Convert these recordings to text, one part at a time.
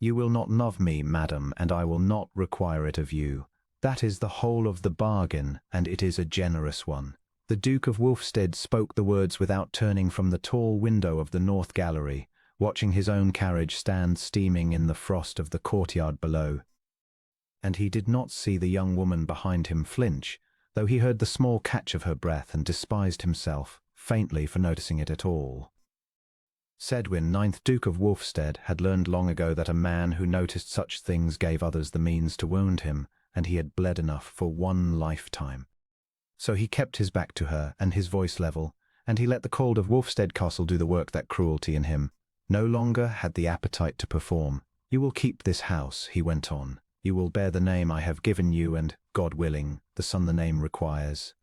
You will not love me, madam, and I will not require it of you. That is the whole of the bargain, and it is a generous one." The Duke of Wolfstead spoke the words without turning from the tall window of the north gallery, watching his own carriage stand steaming in the frost of the courtyard below. And he did not see the young woman behind him flinch, though he heard the small catch of her breath and despised himself, faintly, for noticing it at all. Sedwin, 9th Duke of Wolfstead, had learned long ago that a man who noticed such things gave others the means to wound him, and he had bled enough for one lifetime. So he kept his back to her and his voice level, and he let the cold of Wolfstead Castle do the work that cruelty in him no longer had the appetite to perform. "You will keep this house," he went on. "You will bear the name I have given you and, God willing, the son the name requires.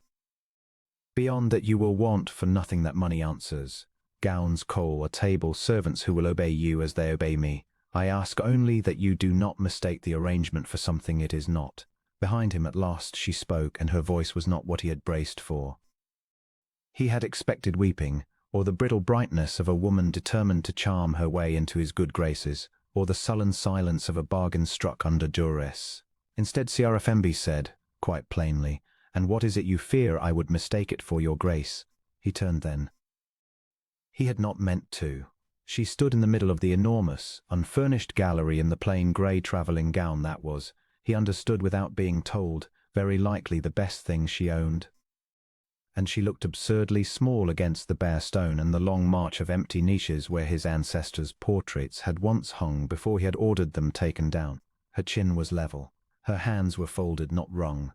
Beyond that you will want for nothing that money answers. Gowns, coal, a table, servants who will obey you as they obey me. I ask only that you do not mistake the arrangement for something it is not." Behind him at last she spoke, and her voice was not what he had braced for. He had expected weeping, or the brittle brightness of a woman determined to charm her way into his good graces, or the sullen silence of a bargain struck under duress. Instead, Ciara Femby said, quite plainly, "And what is it you fear I would mistake it for, your grace?" He turned then. He had not meant to. She stood in the middle of the enormous, unfurnished gallery in the plain grey travelling gown that was, he understood without being told, very likely the best thing she owned. And she looked absurdly small against the bare stone and the long march of empty niches where his ancestors' portraits had once hung before he had ordered them taken down. Her chin was level. Her hands were folded, not wrung.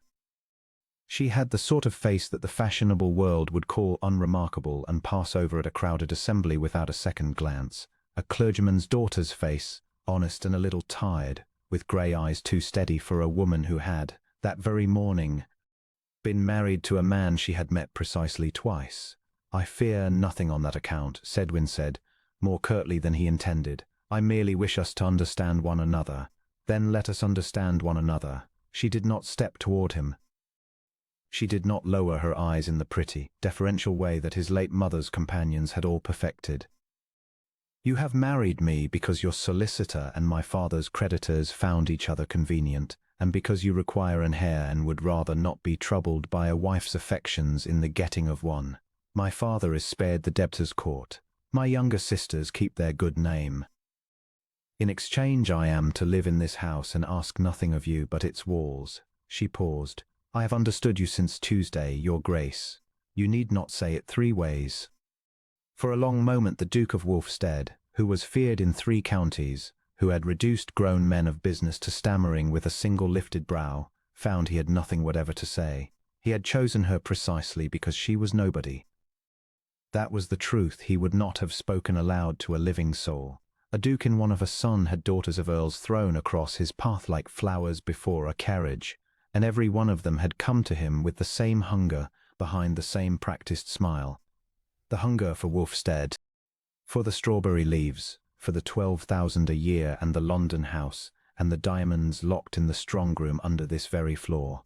She had the sort of face that the fashionable world would call unremarkable and pass over at a crowded assembly without a second glance. A clergyman's daughter's face, honest and a little tired, with grey eyes too steady for a woman who had, that very morning, been married to a man she had met precisely twice. "I fear nothing on that account," Sedwin said, more curtly than he intended. "I merely wish us to understand one another. Then let us understand one another." She did not step toward him. She did not lower her eyes in the pretty, deferential way that his late mother's companions had all perfected. "You have married me because your solicitor and my father's creditors found each other convenient, and because you require an heir and would rather not be troubled by a wife's affections in the getting of one. My father is spared the debtor's court. My younger sisters keep their good name. In exchange I am to live in this house and ask nothing of you but its walls." She paused. "I have understood you since Tuesday, your grace. You need not say it 3 ways." For a long moment the Duke of Wolfstead, who was feared in 3 counties, who had reduced grown men of business to stammering with a single lifted brow, found he had nothing whatever to say. He had chosen her precisely because she was nobody. That was the truth he would not have spoken aloud to a living soul. A duke in one of a son had daughters of earls thrown across his path like flowers before a carriage, and every one of them had come to him with the same hunger behind the same practiced smile. The hunger for Wolfstead, for the strawberry leaves, for the 12,000 a year and the London house, and the diamonds locked in the strong room under this very floor.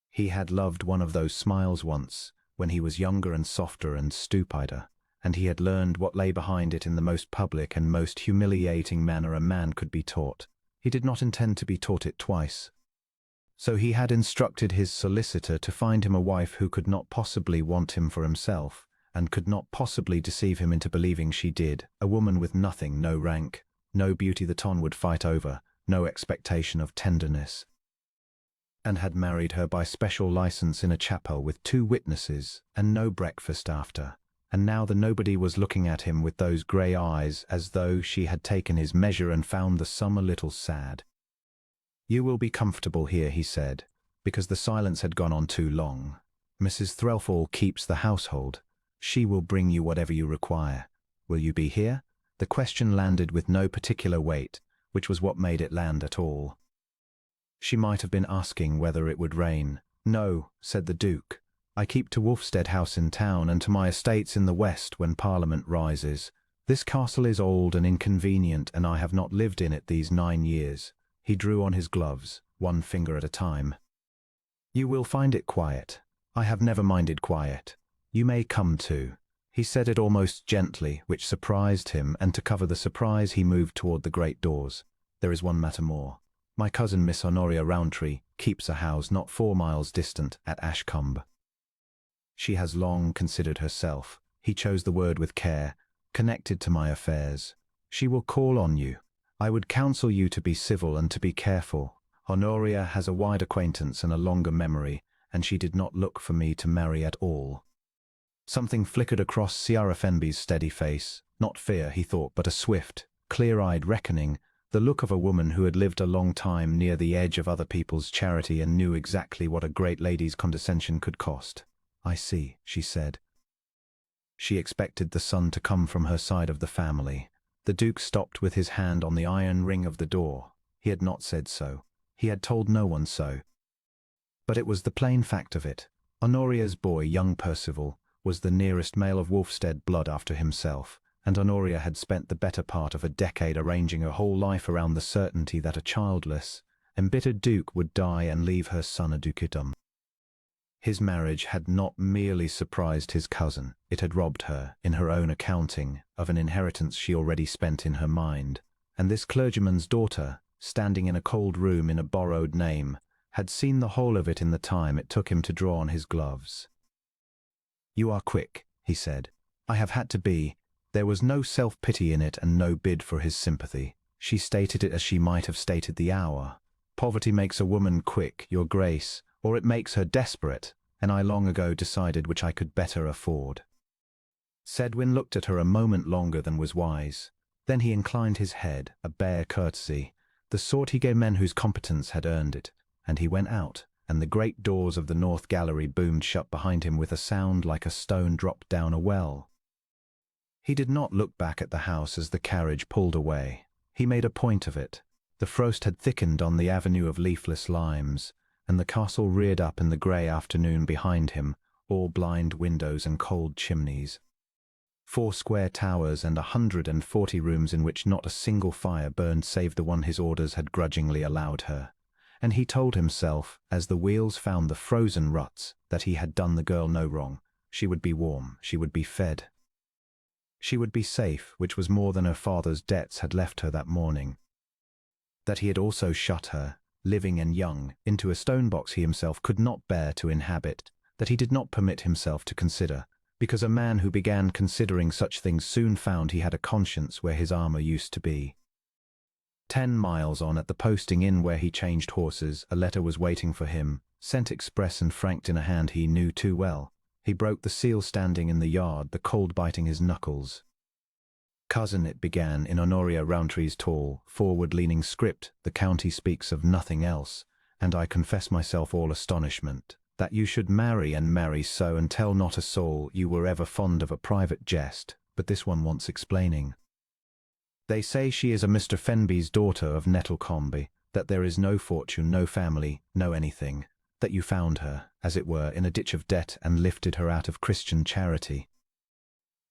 He had loved one of those smiles once, when he was younger and softer and stupider, and he had learned what lay behind it in the most public and most humiliating manner a man could be taught. He did not intend to be taught it twice. So he had instructed his solicitor to find him a wife who could not possibly want him for himself, and could not possibly deceive him into believing she did, a woman with nothing, no rank, no beauty that on would fight over, no expectation of tenderness, and had married her by special license in a chapel with 2 witnesses, and no breakfast after. And now the nobody was looking at him with those grey eyes as though she had taken his measure and found the sum a little sad. "You will be comfortable here," he said, because the silence had gone on too long. "Mrs. Threlfall keeps the household. She will bring you whatever you require. Will you be here?" The question landed with no particular weight, which was what made it land at all. She might have been asking whether it would rain. "No," said the Duke. "I keep to Wolfstead House in town and to my estates in the west when Parliament rises. This castle is old and inconvenient, and I have not lived in it these 9 years. He drew on his gloves, 1 finger at a time. "You will find it quiet. I have never minded quiet. You may come too." He said it almost gently, which surprised him, and to cover the surprise he moved toward the great doors. There is one matter more. My cousin Miss Honoria Rowntree keeps a house not 4 miles distant at Ashcombe. She has long considered herself, he chose the word with care, connected to my affairs. She will call on you. I would counsel you to be civil and to be careful. Honoria has a wide acquaintance and a longer memory, and she did not look for me to marry at all. Something flickered across Ciara Fenby's steady face. Not fear, he thought, but a swift, clear-eyed reckoning, the look of a woman who had lived a long time near the edge of other people's charity and knew exactly what a great lady's condescension could cost. I see, she said. She expected the son to come from her side of the family. The Duke stopped with his hand on the iron ring of the door. He had not said so. He had told no one so. But it was the plain fact of it. Honoria's boy, young Percival, was the nearest male of Wulfstead blood after himself, and Honoria had spent the better part of a decade arranging her whole life around the certainty that a childless, embittered duke would die and leave her son a dukedom. His marriage had not merely surprised his cousin, it had robbed her, in her own accounting, of an inheritance she already spent in her mind, and this clergyman's daughter, standing in a cold room in a borrowed name, had seen the whole of it in the time it took him to draw on his gloves. "You are quick," he said. "I have had to be." There was no self-pity in it and no bid for his sympathy. She stated it as she might have stated the hour. "Poverty makes a woman quick, your grace, or it makes her desperate, and I long ago decided which I could better afford." Sedwin looked at her a moment longer than was wise. Then he inclined his head, a bare courtesy, the sort he gave men whose competence had earned it, and he went out, and the great doors of the north gallery boomed shut behind him with a sound like a stone dropped down a well. He did not look back at the house as the carriage pulled away. He made a point of it. The frost had thickened on the avenue of leafless limes, and the castle reared up in the grey afternoon behind him, all blind windows and cold chimneys. 4 square towers and 140 rooms in which not a single fire burned save the one his orders had grudgingly allowed her. And he told himself, as the wheels found the frozen ruts, that he had done the girl no wrong. She would be warm, she would be fed. She would be safe, which was more than her father's debts had left her that morning. That he had also shut her, living and young, into a stone box he himself could not bear to inhabit, that he did not permit himself to consider, because a man who began considering such things soon found he had a conscience where his armor used to be. 10 miles on, at the posting inn where he changed horses, a letter was waiting for him, sent express and franked in a hand he knew too well. He broke the seal standing in the yard, the cold biting his knuckles. "Cousin," it began, in Honoria Rowntree's tall, forward-leaning script, "the county speaks of nothing else, and I confess myself all astonishment, that you should marry and marry so and tell not a soul you were ever fond of a private jest, but this one wants explaining. They say she is a Mr. Fenby's daughter of Nettlecombe, that there is no fortune, no family, no anything, that you found her, as it were, in a ditch of debt and lifted her out of Christian charity."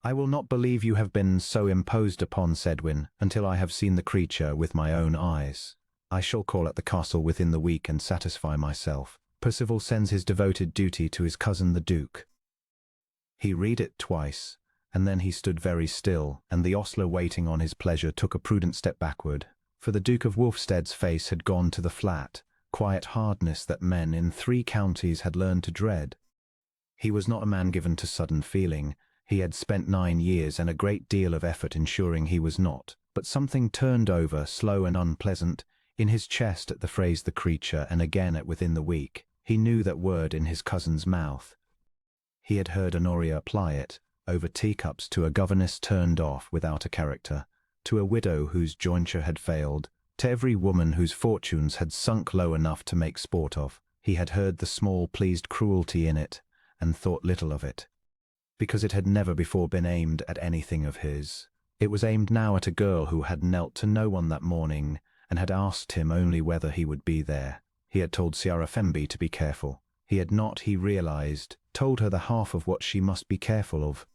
"I will not believe you have been so imposed upon," said Wynne, "until I have seen the creature with my own eyes. I shall call at the castle within the week and satisfy myself. Percival sends his devoted duty to his cousin the Duke." He read it twice, and then he stood very still, and the ostler waiting on his pleasure took a prudent step backward, for the Duke of Wulfstead's face had gone to the flat, quiet hardness that men in 3 counties had learned to dread. He was not a man given to sudden feeling. He had spent 9 years and a great deal of effort ensuring he was not, but something turned over, slow and unpleasant, in his chest at the phrase "the creature," and again at "within the week." He knew that word in his cousin's mouth. He had heard Honoria apply it, over teacups, to a governess turned off without a character, to a widow whose jointure had failed, to every woman whose fortunes had sunk low enough to make sport of. He had heard the small pleased cruelty in it, and thought little of it, because it had never before been aimed at anything of his. It was aimed now at a girl who had knelt to no one that morning, and had asked him only whether he would be there. He had told Ciara Fenby to be careful. He had not, he realized, told her the half of what she must be careful of.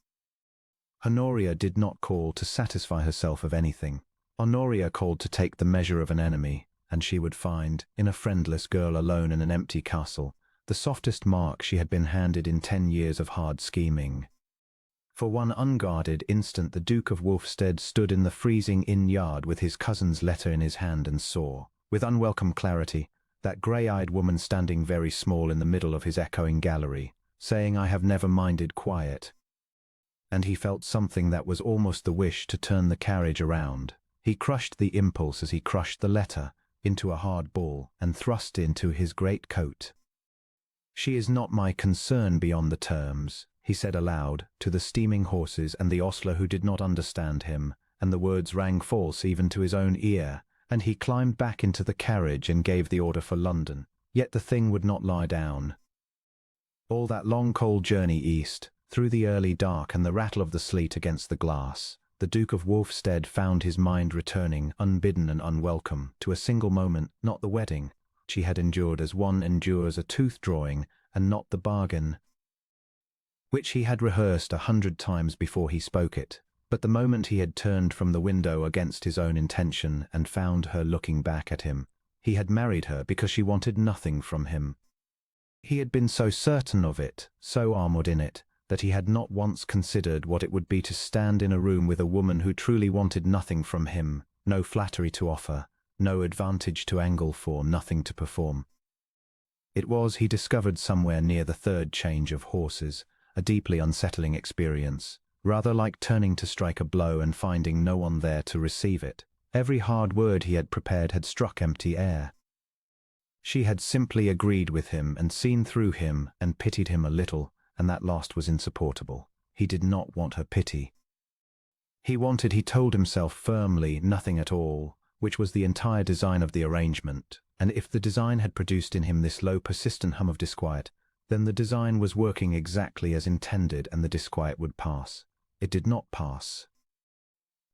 Honoria did not call to satisfy herself of anything. Honoria called to take the measure of an enemy, and she would find, in a friendless girl alone in an empty castle, the softest mark she had been handed in 10 years of hard scheming. For one unguarded instant the Duke of Wolfstead stood in the freezing inn yard with his cousin's letter in his hand and saw, with unwelcome clarity, that grey-eyed woman standing very small in the middle of his echoing gallery, saying, "I have never minded quiet." And he felt something that was almost the wish to turn the carriage around. He crushed the impulse as he crushed the letter into a hard ball and thrust into his great coat. "She is not my concern beyond the terms," he said aloud to the steaming horses and the ostler who did not understand him, and the words rang false even to his own ear, and he climbed back into the carriage and gave the order for London. Yet the thing would not lie down. All that long cold journey east, through the early dark and the rattle of the sleet against the glass, the Duke of Wolfstead found his mind returning, unbidden and unwelcome, to a single moment, not the wedding she had endured as one endures a tooth-drawing, and not the bargain which he had rehearsed 100 times before he spoke it, but the moment he had turned from the window against his own intention and found her looking back at him. He had married her because she wanted nothing from him. He had been so certain of it, so armored in it, that he had not once considered what it would be to stand in a room with a woman who truly wanted nothing from him, no flattery to offer, no advantage to angle for, nothing to perform. It was, he discovered somewhere near the third change of horses, a deeply unsettling experience, rather like turning to strike a blow and finding no one there to receive it. Every hard word he had prepared had struck empty air. She had simply agreed with him and seen through him and pitied him a little, and that last was insupportable. He did not want her pity. He wanted, he told himself firmly, nothing at all, which was the entire design of the arrangement, and if the design had produced in him this low, persistent hum of disquiet, then the design was working exactly as intended and the disquiet would pass. It did not pass.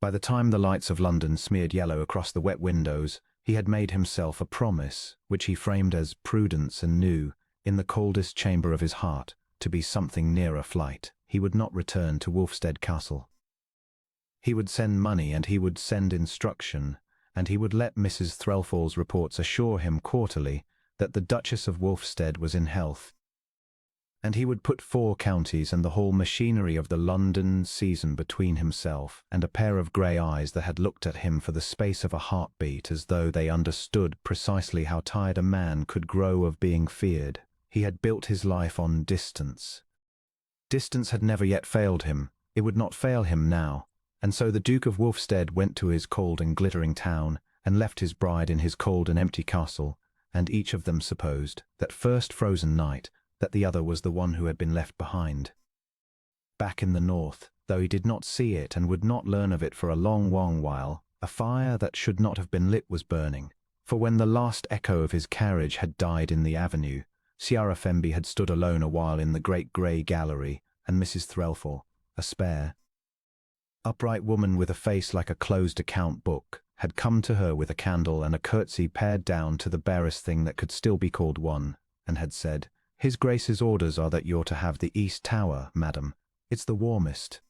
By the time the lights of London smeared yellow across the wet windows, he had made himself a promise, which he framed as prudence and knew, in the coldest chamber of his heart, to be something nearer flight. He would not return to Wolfstead Castle. He would send money and he would send instruction, and he would let Mrs. Threlfall's reports assure him quarterly that the Duchess of Wolfstead was in health, and he would put 4 counties and the whole machinery of the London season between himself and a pair of grey eyes that had looked at him for the space of a heartbeat as though they understood precisely how tired a man could grow of being feared. He had built his life on distance. Distance had never yet failed him. It would not fail him now. And so the Duke of Wolfstead went to his cold and glittering town and left his bride in his cold and empty castle, and each of them supposed, that first frozen night, that the other was the one who had been left behind. Back in the north, though he did not see it and would not learn of it for a long while, a fire that should not have been lit was burning. For when the last echo of his carriage had died in the avenue, Ciara Fenby had stood alone a while in the great grey gallery, and Mrs. Threlfall, a spare, upright woman with a face like a closed account book, had come to her with a candle and a curtsy pared down to the barest thing that could still be called one, and had said, "His Grace's orders are that you're to have the East Tower, madam. It's the warmest.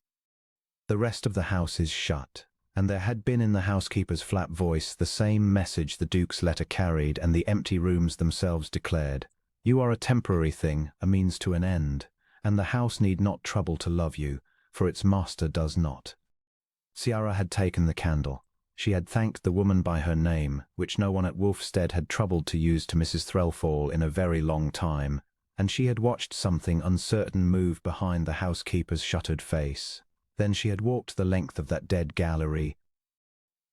The rest of the house is shut." And there had been in the housekeeper's flat voice the same message the Duke's letter carried and the empty rooms themselves declared. "You are a temporary thing, a means to an end, and the house need not trouble to love you, for its master does not." Ciara had taken the candle. She had thanked the woman by her name, which no one at Wolfstead had troubled to use to Mrs. Threlfall in a very long time, and she had watched something uncertain move behind the housekeeper's shuttered face. Then she had walked the length of that dead gallery,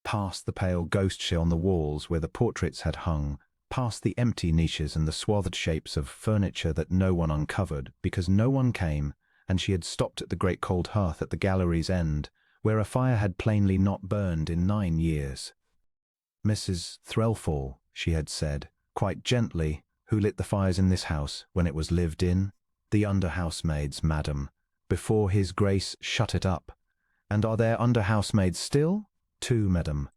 past the pale ghostship on the walls where the portraits had hung, past the empty niches and the swathed shapes of furniture that no one uncovered because no one came, and she had stopped at the great cold hearth at the gallery's end, where a fire had plainly not burned in 9 years. "Mrs. Threlfall," she had said, quite gently, "who lit the fires in this house when it was lived in?" "The under-housemaids, madam, before his Grace shut it up." "And are there under-housemaids still?" "2, madam,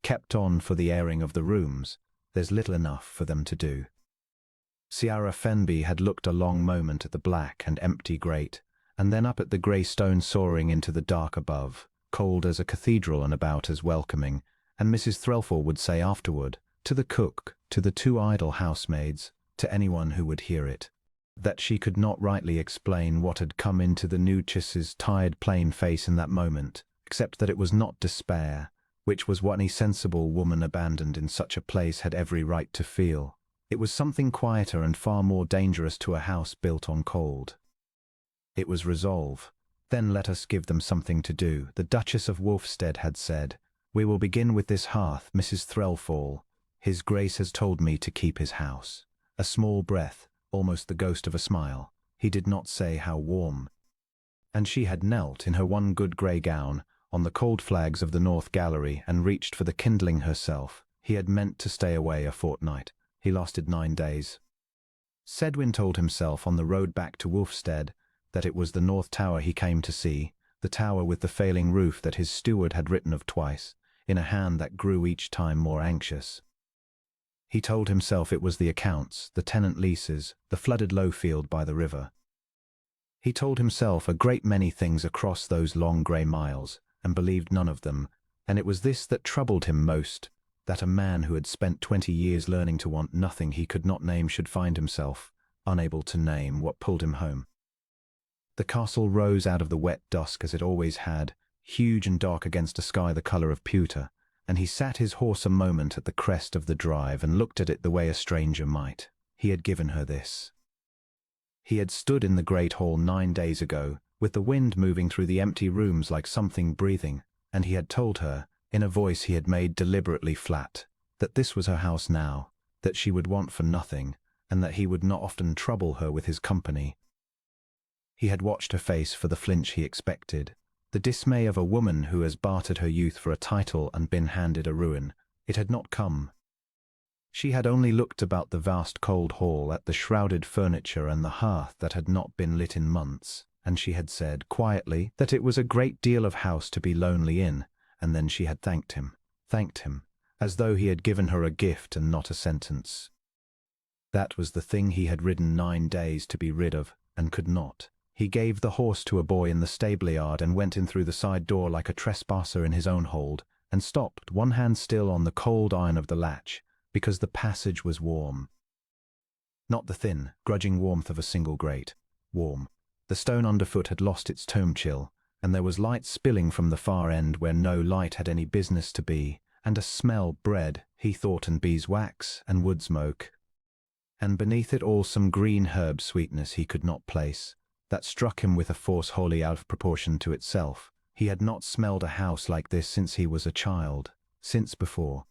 kept on for the airing of the rooms. There's little enough for them to do." Ciara Fenby had looked a long moment at the black and empty grate, and then up at the grey stone soaring into the dark above, cold as a cathedral and about as welcoming, and Mrs. Threlfall would say afterward, to the cook, to the 2 idle housemaids, to anyone who would hear it, that she could not rightly explain what had come into the Duchess's tired plain face in that moment, except that it was not despair, which was what any sensible woman abandoned in such a place had every right to feel. It was something quieter and far more dangerous to a house built on cold. It was resolve. Then let us give them something to do, the Duchess of Wolfstead had said. We will begin with this hearth, Mrs. Threlfall. His Grace has told me to keep his house. A small breath, almost the ghost of a smile. He did not say how warm. And she had knelt in her one good grey gown on the cold flags of the North Gallery and reached for the kindling herself. He had meant to stay away a fortnight. He lasted 9 days. Sedwin told himself on the road back to Wolfstead that it was the North Tower he came to see, the tower with the failing roof that his steward had written of twice, in a hand that grew each time more anxious. He told himself it was the accounts, the tenant leases, the flooded Lowfield by the river. He told himself a great many things across those long grey miles, and believed none of them, and it was this that troubled him most, that a man who had spent 20 years learning to want nothing he could not name should find himself, unable to name what pulled him home. The castle rose out of the wet dusk as it always had, huge and dark against a sky the colour of pewter, and he sat his horse a moment at the crest of the drive and looked at it the way a stranger might. He had given her this. He had stood in the great hall 9 days ago, with the wind moving through the empty rooms like something breathing, and he had told her, in a voice he had made deliberately flat, that this was her house now, that she would want for nothing, and that he would not often trouble her with his company. He had watched her face for the flinch he expected, the dismay of a woman who has bartered her youth for a title and been handed a ruin. It had not come. She had only looked about the vast cold hall at the shrouded furniture and the hearth that had not been lit in months, and she had said, quietly, that it was a great deal of house to be lonely in, and then she had thanked him, as though he had given her a gift and not a sentence. That was the thing he had ridden 9 days to be rid of, and could not. He gave the horse to a boy in the stable-yard and went in through the side door like a trespasser in his own hold, and stopped, one hand still on the cold iron of the latch, because the passage was warm. Not the thin, grudging warmth of a single grate. Warm. The stone underfoot had lost its tomb chill, and there was light spilling from the far end where no light had any business to be, and a smell bred, he thought, and beeswax and wood smoke. And beneath it all some green herb sweetness he could not place, that struck him with a force wholly out of proportion to itself. He had not smelled a house like this since he was a child, since before.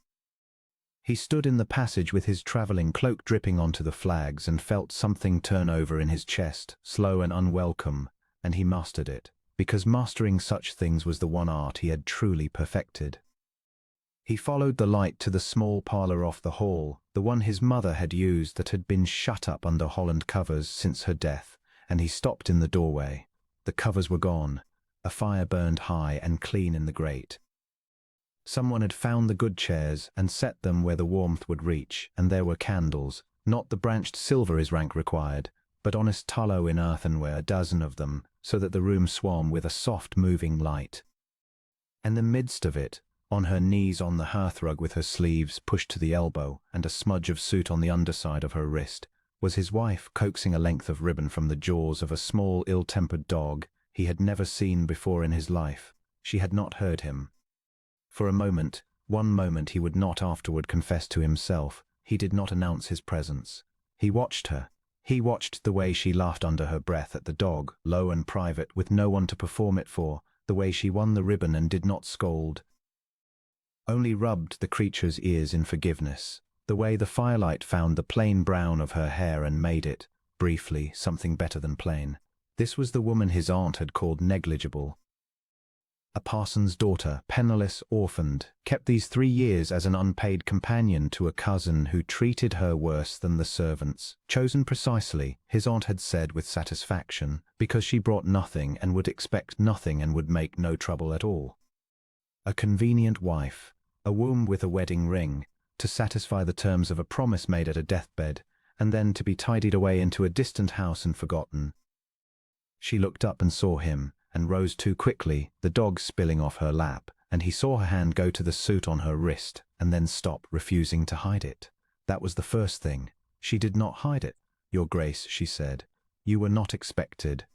He stood in the passage with his travelling cloak dripping onto the flags and felt something turn over in his chest, slow and unwelcome, and he mastered it, because mastering such things was the one art he had truly perfected. He followed the light to the small parlour off the hall, the one his mother had used that had been shut up under Holland covers since her death, and he stopped in the doorway. The covers were gone. A fire burned high and clean in the grate. Someone had found the good chairs and set them where the warmth would reach, and there were candles, not the branched silver his rank required, but honest tallow in earthenware, a dozen of them, so that the room swam with a soft moving light. And in the midst of it, on her knees on the hearthrug with her sleeves pushed to the elbow and a smudge of soot on the underside of her wrist, was his wife coaxing a length of ribbon from the jaws of a small ill-tempered dog he had never seen before in his life. She had not heard him. For a moment, one moment he would not afterward confess to himself, he did not announce his presence. He watched her. He watched the way she laughed under her breath at the dog, low and private, with no one to perform it for, the way she won the ribbon and did not scold, only rubbed the creature's ears in forgiveness, the way the firelight found the plain brown of her hair and made it, briefly, something better than plain. This was the woman his aunt had called negligible. A parson's daughter, penniless, orphaned, kept these 3 years as an unpaid companion to a cousin who treated her worse than the servants, chosen precisely, his aunt had said with satisfaction, because she brought nothing and would expect nothing and would make no trouble at all. A convenient wife, a womb with a wedding ring, to satisfy the terms of a promise made at a deathbed, and then to be tidied away into a distant house and forgotten. She looked up and saw him, and rose too quickly, the dog spilling off her lap, and he saw her hand go to the suit on her wrist, and then stop, refusing to hide it. That was the first thing. She did not hide it. "Your Grace," she said, You were not expected.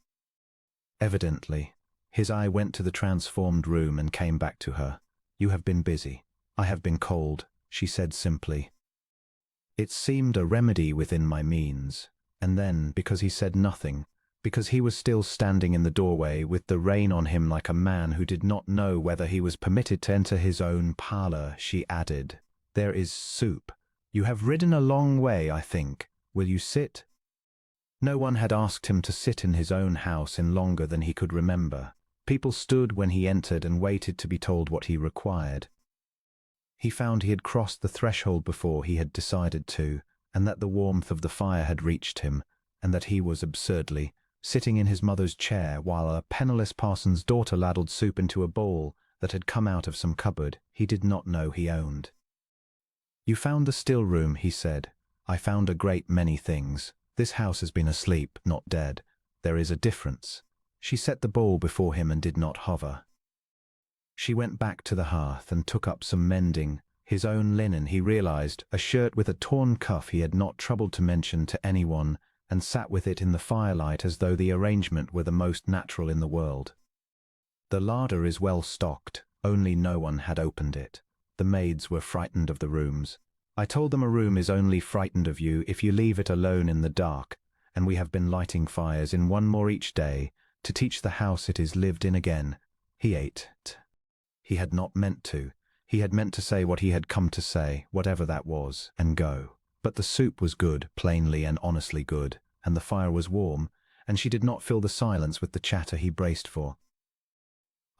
Evidently. His eye went to the transformed room and came back to her. You have been busy. I have been cold, she said simply. It seemed a remedy within my means. And then, because he said nothing, because he was still standing in the doorway with the rain on him like a man who did not know whether he was permitted to enter his own parlor, she added, "There is soup. You have ridden a long way, I think. Will you sit?" No one had asked him to sit in his own house in longer than he could remember. People stood when he entered and waited to be told what he required. He found he had crossed the threshold before he had decided to, and that the warmth of the fire had reached him, and that he was absurdly sitting in his mother's chair while a penniless parson's daughter ladled soup into a bowl that had come out of some cupboard he did not know he owned. "You found the still room," he said. "I found a great many things. This house has been asleep, not dead. There is a difference." She set the bowl before him and did not hover. She went back to the hearth and took up some mending. His own linen, he realized, a shirt with a torn cuff he had not troubled to mention to anyone, and sat with it in the firelight as though the arrangement were the most natural in the world. The larder is well stocked, only no one had opened it. The maids were frightened of the rooms. I told them a room is only frightened of you if you leave it alone in the dark, and we have been lighting fires in one more each day, to teach the house it is lived in again. He ate. He had not meant to. He had meant to say what he had come to say, whatever that was, and go. But the soup was good, plainly and honestly good, and the fire was warm, and she did not fill the silence with the chatter he braced for.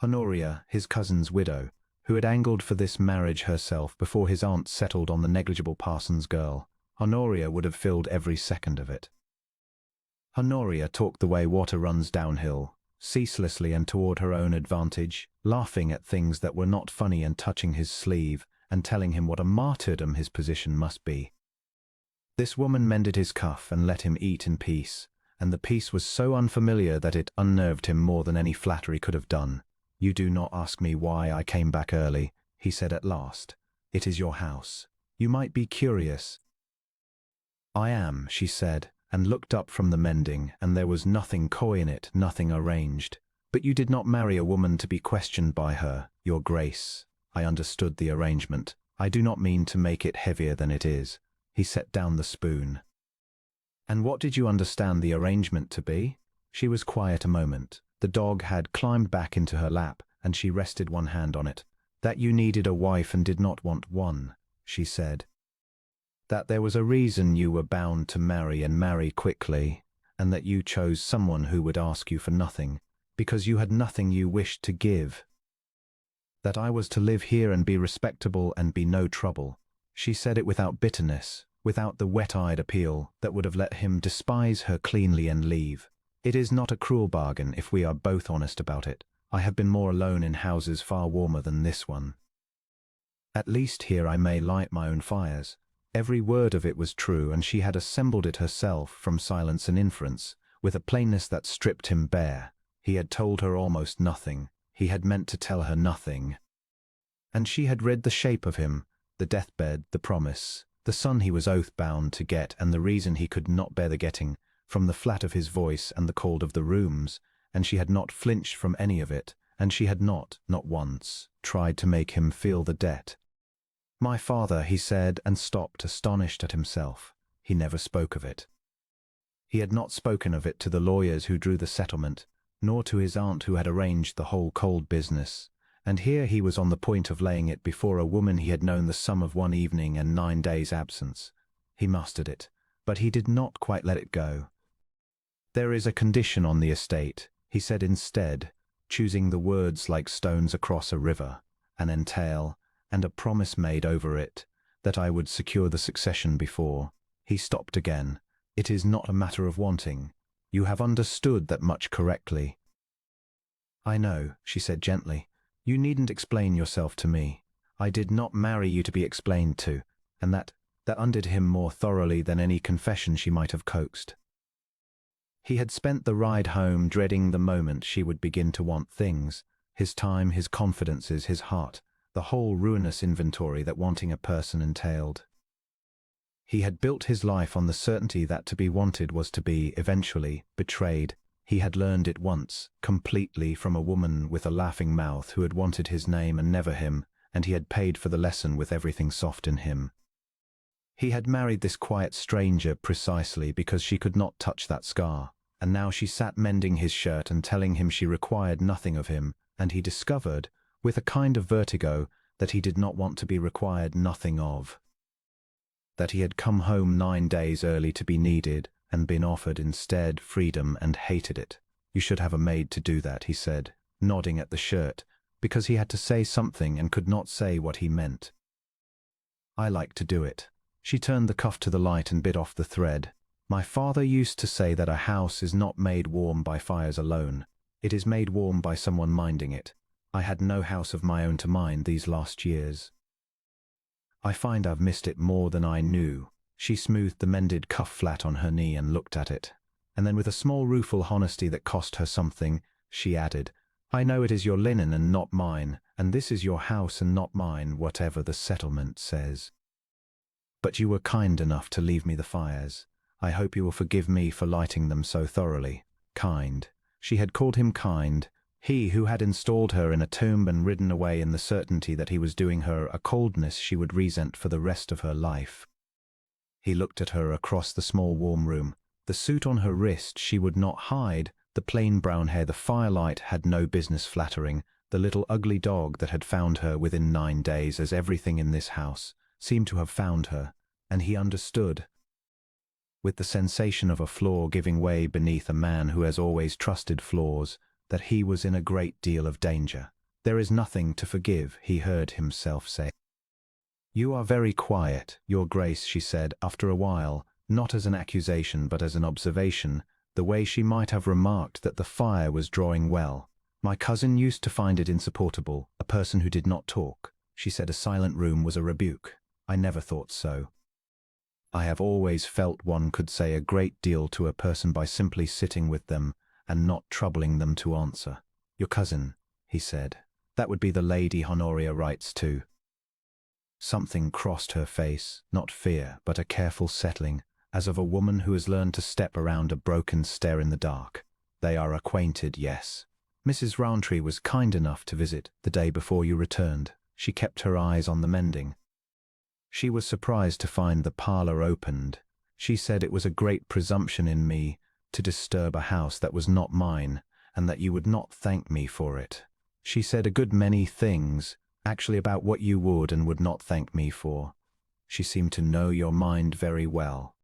Honoria, his cousin's widow, who had angled for this marriage herself before his aunt settled on the negligible parson's girl, Honoria would have filled every second of it. Honoria talked the way water runs downhill, ceaselessly and toward her own advantage, laughing at things that were not funny and touching his sleeve, and telling him what a martyrdom his position must be. This woman mended his cuff and let him eat in peace, and the peace was so unfamiliar that it unnerved him more than any flattery could have done. "You do not ask me why I came back early," he said at last. "It is your house. You might be curious." "I am," she said, and looked up from the mending, and there was nothing coy in it, nothing arranged. "But you did not marry a woman to be questioned by her, Your Grace. I understood the arrangement. I do not mean to make it heavier than it is." He set down the spoon. "And what did you understand the arrangement to be?" She was quiet a moment. The dog had climbed back into her lap, and she rested one hand on it. "That you needed a wife and did not want one," she said. "That there was a reason you were bound to marry and marry quickly, and that you chose someone who would ask you for nothing, because you had nothing you wished to give. That I was to live here and be respectable and be no trouble." She said it without bitterness, without the wet-eyed appeal that would have let him despise her cleanly and leave. "It is not a cruel bargain if we are both honest about it. I have been more alone in houses far warmer than this one. At least here I may light my own fires." Every word of it was true, and she had assembled it herself from silence and inference, with a plainness that stripped him bare. He had told her almost nothing. He had meant to tell her nothing. And she had read the shape of him, the deathbed, the promise, the son he was oath-bound to get, and the reason he could not bear the getting, from the flat of his voice and the cold of the rooms, and she had not flinched from any of it, and she had not once, tried to make him feel the debt. "My father," he said, and stopped, astonished at himself. He never spoke of it. He had not spoken of it to the lawyers who drew the settlement, nor to his aunt who had arranged the whole cold business, and here he was on the point of laying it before a woman he had known the sum of one evening and 9 days' absence. He mastered it, but he did not quite let it go. "There is a condition on the estate," he said instead, choosing the words like stones across a river, "an entail, and a promise made over it, that I would secure the succession before." He stopped again. "It is not a matter of wanting. You have understood that much correctly." "I know," she said gently. "You needn't explain yourself to me. I did not marry you to be explained to," and that undid him more thoroughly than any confession she might have coaxed. He had spent the ride home dreading the moment she would begin to want things, his time, his confidences, his heart, the whole ruinous inventory that wanting a person entailed. He had built his life on the certainty that to be wanted was to be, eventually, betrayed. He had learned it once, completely, from a woman with a laughing mouth who had wanted his name and never him, and he had paid for the lesson with everything soft in him. He had married this quiet stranger precisely because she could not touch that scar, and now she sat mending his shirt and telling him she required nothing of him, and he discovered, with a kind of vertigo, that he did not want to be required nothing of. That he had come home 9 days early to be needed, and been offered instead freedom, and hated it. You should have a maid to do that, he said, nodding at the shirt, because he had to say something and could not say what he meant. I like to do it. She turned the cuff to the light and bit off the thread. My father used to say that a house is not made warm by fires alone. It is made warm by someone minding it. I had no house of my own to mind these last years. I find I've missed it more than I knew. She smoothed the mended cuff flat on her knee and looked at it. And then with a small rueful honesty that cost her something, she added, I know it is your linen and not mine, and this is your house and not mine, whatever the settlement says. But you were kind enough to leave me the fires. I hope you will forgive me for lighting them so thoroughly. Kind. She had called him kind. He who had installed her in a tomb and ridden away in the certainty that he was doing her a coldness she would resent for the rest of her life. He looked at her across the small warm room. The suit on her wrist she would not hide, the plain brown hair the firelight had no business flattering, the little ugly dog that had found her within 9 days, as everything in this house seemed to have found her, and he understood. With the sensation of a flaw giving way beneath a man who has always trusted flaws, that he was in a great deal of danger. There is nothing to forgive, he heard himself say. You are very quiet, Your Grace, she said, after a while, not as an accusation but as an observation, the way she might have remarked that the fire was drawing well. My cousin used to find it insupportable, a person who did not talk. She said a silent room was a rebuke. I never thought so. I have always felt one could say a great deal to a person by simply sitting with them and not troubling them to answer. Your cousin, he said. That would be the Lady Honoria Wrights too. Something crossed her face, not fear, but a careful settling, as of a woman who has learned to step around a broken stair in the dark. They are acquainted, yes. Mrs. Rowntree was kind enough to visit the day before you returned. She kept her eyes on the mending. She was surprised to find the parlour opened. She said it was a great presumption in me to disturb a house that was not mine, and that you would not thank me for it. She said a good many things, actually about what you would and would not thank me for. She seemed to know your mind very well.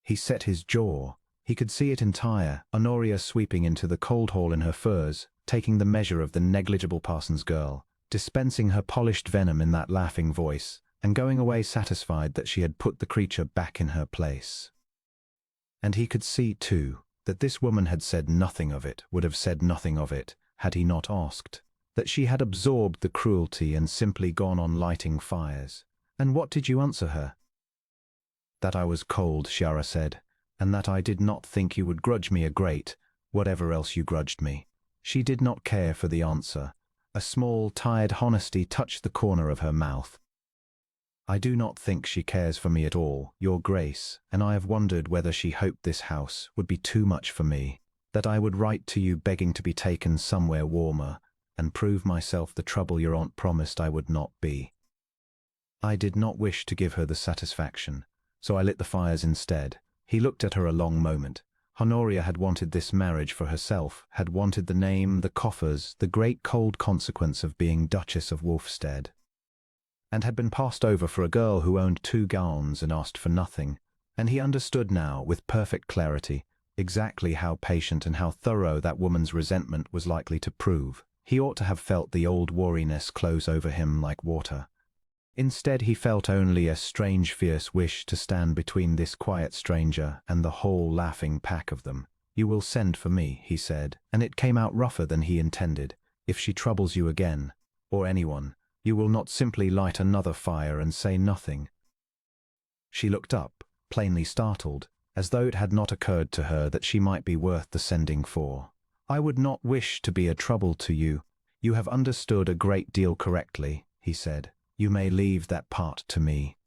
He set his jaw. He could see it entire, Honoria sweeping into the cold hall in her furs, taking the measure of the negligible parson's girl, dispensing her polished venom in that laughing voice, and going away satisfied that she had put the creature back in her place. And he could see, too, that this woman had said nothing of it, would have said nothing of it, had he not asked, that she had absorbed the cruelty and simply gone on lighting fires. And what did you answer her? That I was cold, Chiara said, and that I did not think you would grudge me a great, whatever else you grudged me. She did not care for the answer. A small, tired honesty touched the corner of her mouth. I do not think she cares for me at all, Your Grace, and I have wondered whether she hoped this house would be too much for me, that I would write to you begging to be taken somewhere warmer, and prove myself the trouble your aunt promised I would not be. I did not wish to give her the satisfaction, so I lit the fires instead. He looked at her a long moment. Honoria had wanted this marriage for herself, had wanted the name, the coffers, the great cold consequence of being Duchess of Wolfstead, and had been passed over for a girl who owned 2 gowns and asked for nothing. And he understood now, with perfect clarity, exactly how patient and how thorough that woman's resentment was likely to prove. He ought to have felt the old wariness close over him like water. Instead, he felt only a strange, fierce wish to stand between this quiet stranger and the whole laughing pack of them. You will send for me, he said, and it came out rougher than he intended. If she troubles you again, or anyone, you will not simply light another fire and say nothing. She looked up, plainly startled, as though it had not occurred to her that she might be worth the sending for. I would not wish to be a trouble to you. You have understood a great deal correctly, he said. You may leave that part to me.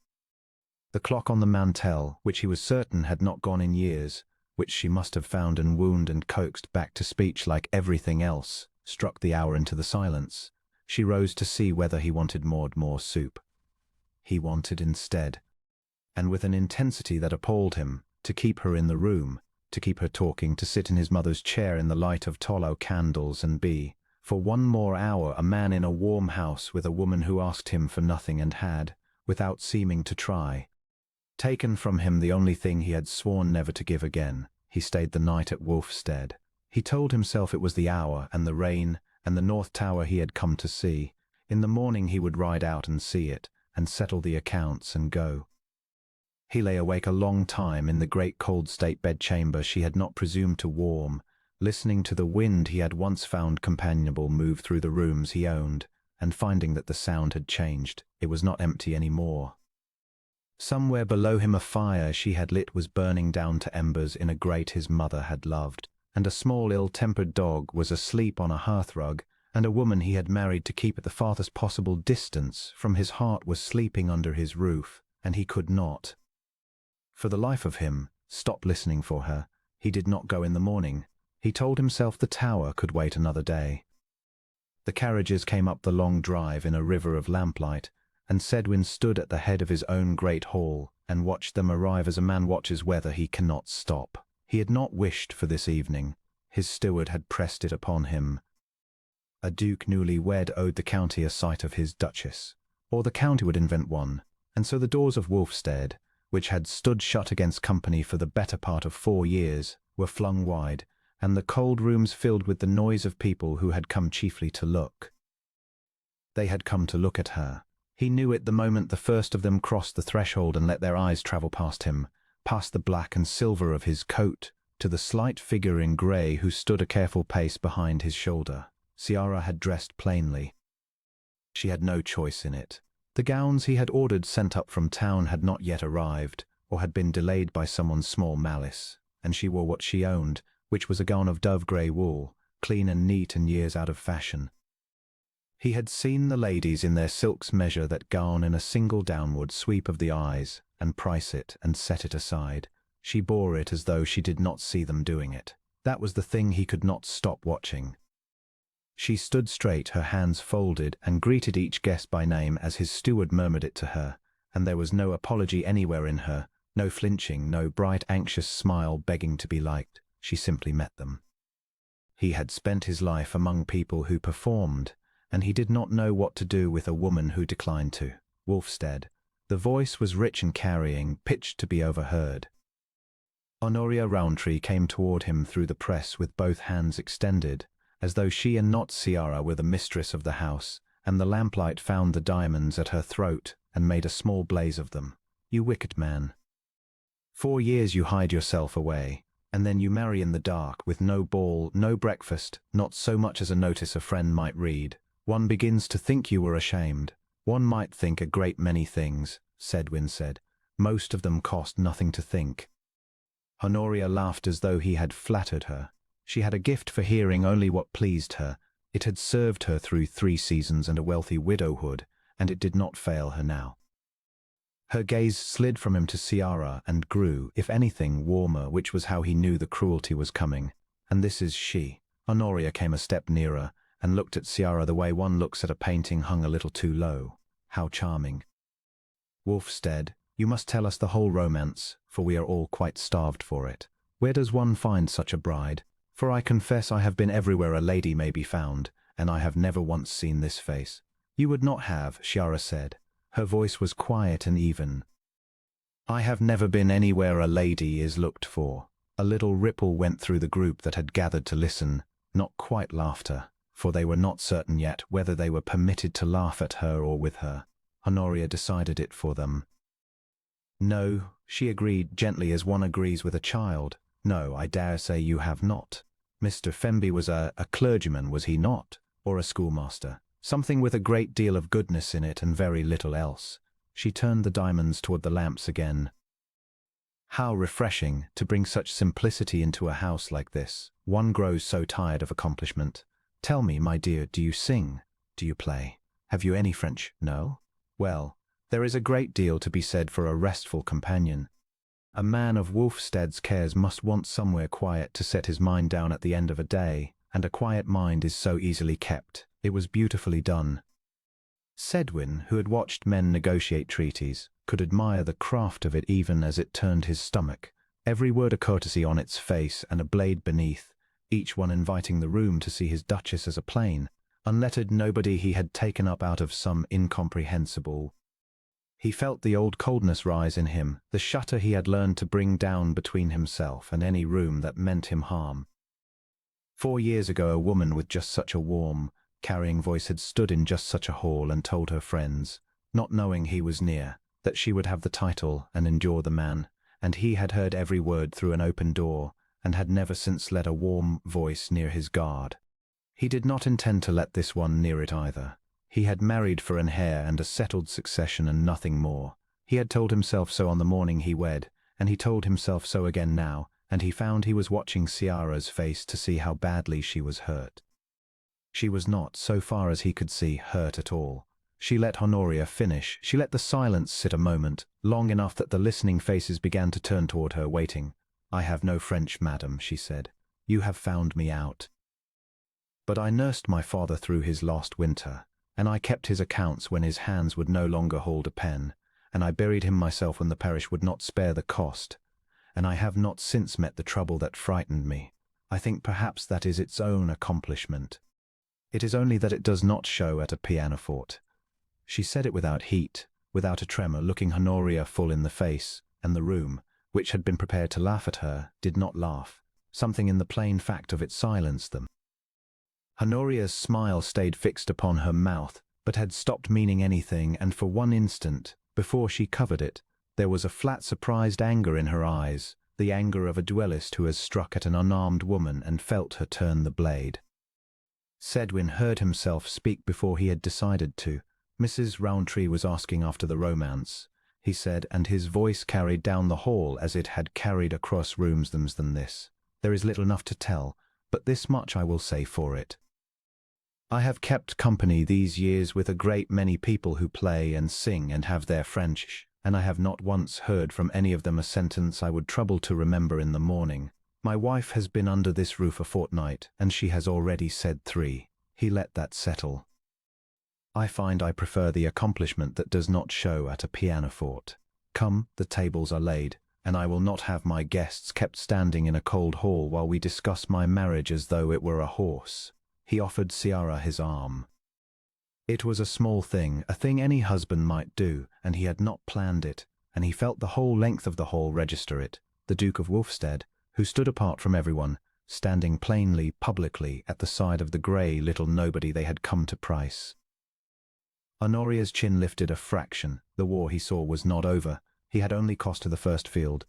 The clock on the mantel, which he was certain had not gone in years, which she must have found and wound and coaxed back to speech like everything else, struck the hour into the silence. She rose to see whether he wanted more soup. He wanted instead, and with an intensity that appalled him, to keep her in the room, to keep her talking, to sit in his mother's chair in the light of tallow candles and be, for one more hour, a man in a warm house with a woman who asked him for nothing and had, without seeming to try, taken from him the only thing he had sworn never to give again. He stayed the night at Wolfstead. He told himself it was the hour and the rain and the North Tower he had come to see. In the morning he would ride out and see it, and settle the accounts and go. He lay awake a long time in the great cold state bedchamber she had not presumed to warm, listening to the wind he had once found companionable move through the rooms he owned, and finding that the sound had changed. It was not empty any more. Somewhere below him a fire she had lit was burning down to embers in a grate his mother had loved, and a small ill-tempered dog was asleep on a hearthrug, and a woman he had married to keep at the farthest possible distance from his heart was sleeping under his roof, and he could not, for the life of him, stop listening for her. He did not go in the morning. He told himself the tower could wait another day. The carriages came up the long drive in a river of lamplight, and Sedwin stood at the head of his own great hall and watched them arrive as a man watches weather he cannot stop. He had not wished for this evening. His steward had pressed it upon him. A duke newly wed owed the county a sight of his duchess, or the county would invent one, and so the doors of Wolfstead, which had stood shut against company for the better part of 4 years, were flung wide, and the cold rooms filled with the noise of people who had come chiefly to look. They had come to look at her. He knew it the moment the first of them crossed the threshold and let their eyes travel past him, past the black and silver of his coat, to the slight figure in grey who stood a careful pace behind his shoulder. Ciara had dressed plainly. She had no choice in it. The gowns he had ordered sent up from town had not yet arrived, or had been delayed by someone's small malice, and she wore what she owned, which was a gown of dove-grey wool, clean and neat and years out of fashion. He had seen the ladies in their silks measure that gown in a single downward sweep of the eyes, and price it and set it aside. She bore it as though she did not see them doing it. That was the thing he could not stop watching. She stood straight, her hands folded, and greeted each guest by name as his steward murmured it to her, and there was no apology anywhere in her, no flinching, no bright, anxious smile begging to be liked. She simply met them. He had spent his life among people who performed, and he did not know what to do with a woman who declined to. Wolfstead. The voice was rich and carrying, pitched to be overheard. Honoria Rowntree came toward him through the press with both hands extended, as though she and not Ciara were the mistress of the house, and the lamplight found the diamonds at her throat and made a small blaze of them. You wicked man. 4 years you hide yourself away, and then you marry in the dark, with no ball, no breakfast, not so much as a notice a friend might read. One begins to think you were ashamed. One might think a great many things, Sedwin said. Most of them cost nothing to think. Honoria laughed as though he had flattered her. She had a gift for hearing only what pleased her. It had served her through 3 seasons and a wealthy widowhood, and it did not fail her now. Her gaze slid from him to Ciara and grew, if anything, warmer, which was how he knew the cruelty was coming. And this is she. Honoria came a step nearer, and looked at Ciara the way one looks at a painting hung a little too low. How charming. Wolfstead, you must tell us the whole romance, for we are all quite starved for it. Where does one find such a bride? For I confess I have been everywhere a lady may be found, and I have never once seen this face. You would not have, Ciara said. Her voice was quiet and even. I have never been anywhere a lady is looked for. A little ripple went through the group that had gathered to listen, not quite laughter, for they were not certain yet whether they were permitted to laugh at her or with her. Honoria decided it for them. No, she agreed gently as one agrees with a child. No, I dare say you have not. Mr. Femby was a clergyman, was he not? Or a schoolmaster? Something with a great deal of goodness in it and very little else. She turned the diamonds toward the lamps again. How refreshing to bring such simplicity into a house like this. One grows so tired of accomplishment. Tell me, my dear, do you sing? Do you play? Have you any French? No? Well, There is a great deal to be said for a restful companion. A man of Wulfsted's cares must want somewhere quiet to set his mind down at the end of a day, and a quiet mind is so easily kept. It was beautifully done. Sedwin, who had watched men negotiate treaties, could admire the craft of it even as it turned his stomach. Every word a courtesy on its face and a blade beneath, each one inviting the room to see his duchess as a plain, unlettered nobody he had taken up out of some incomprehensible. He felt the old coldness rise in him, the shutter he had learned to bring down between himself and any room that meant him harm. 4 years ago a woman with just such a warm, carrying voice had stood in just such a hall and told her friends, not knowing he was near, that she would have the title and endure the man, and he had heard every word through an open door, and had never since let a warm voice near his guard. He did not intend to let this one near it either. He had married for an heir and a settled succession and nothing more. He had told himself so on the morning he wed, and he told himself so again now, and he found he was watching Ciara's face to see how badly she was hurt. She was not, so far as he could see, hurt at all. She let Honoria finish. She let the silence sit a moment, long enough that the listening faces began to turn toward her, waiting. "I have no French, madam," she said. "You have found me out. But I nursed my father through his last winter, and I kept his accounts when his hands would no longer hold a pen, and I buried him myself when the parish would not spare the cost, and I have not since met the trouble that frightened me. I think perhaps that is its own accomplishment. It is only that it does not show at a pianoforte." She said it without heat, without a tremor, looking Honoria full in the face, and the room, which had been prepared to laugh at her, did not laugh. Something in the plain fact of it silenced them. Honoria's smile stayed fixed upon her mouth, but had stopped meaning anything, and for one instant, before she covered it, there was a flat surprised anger in her eyes, the anger of a duellist who has struck at an unarmed woman and felt her turn the blade. Sedwin heard himself speak before he had decided to. "Mrs. Rowntree was asking after the romance," he said, and his voice carried down the hall as it had carried across rooms than this. "There is little enough to tell, but this much I will say for it. I have kept company these years with a great many people who play and sing and have their French, and I have not once heard from any of them a sentence I would trouble to remember in the morning. My wife has been under this roof a fortnight, and she has already said 3. He let that settle. I find I prefer the accomplishment that does not show at a pianoforte. Come, the tables are laid, and I will not have my guests kept standing in a cold hall while we discuss my marriage as though it were a horse." He offered Ciara his arm. It was a small thing, a thing any husband might do, and he had not planned it, and he felt the whole length of the hall register it. The Duke of Wulfsted, who stood apart from everyone, standing plainly, publicly, at the side of the grey little nobody they had come to price. Honoria's chin lifted a fraction. The war, he saw, was not over. He had only cost her the first field.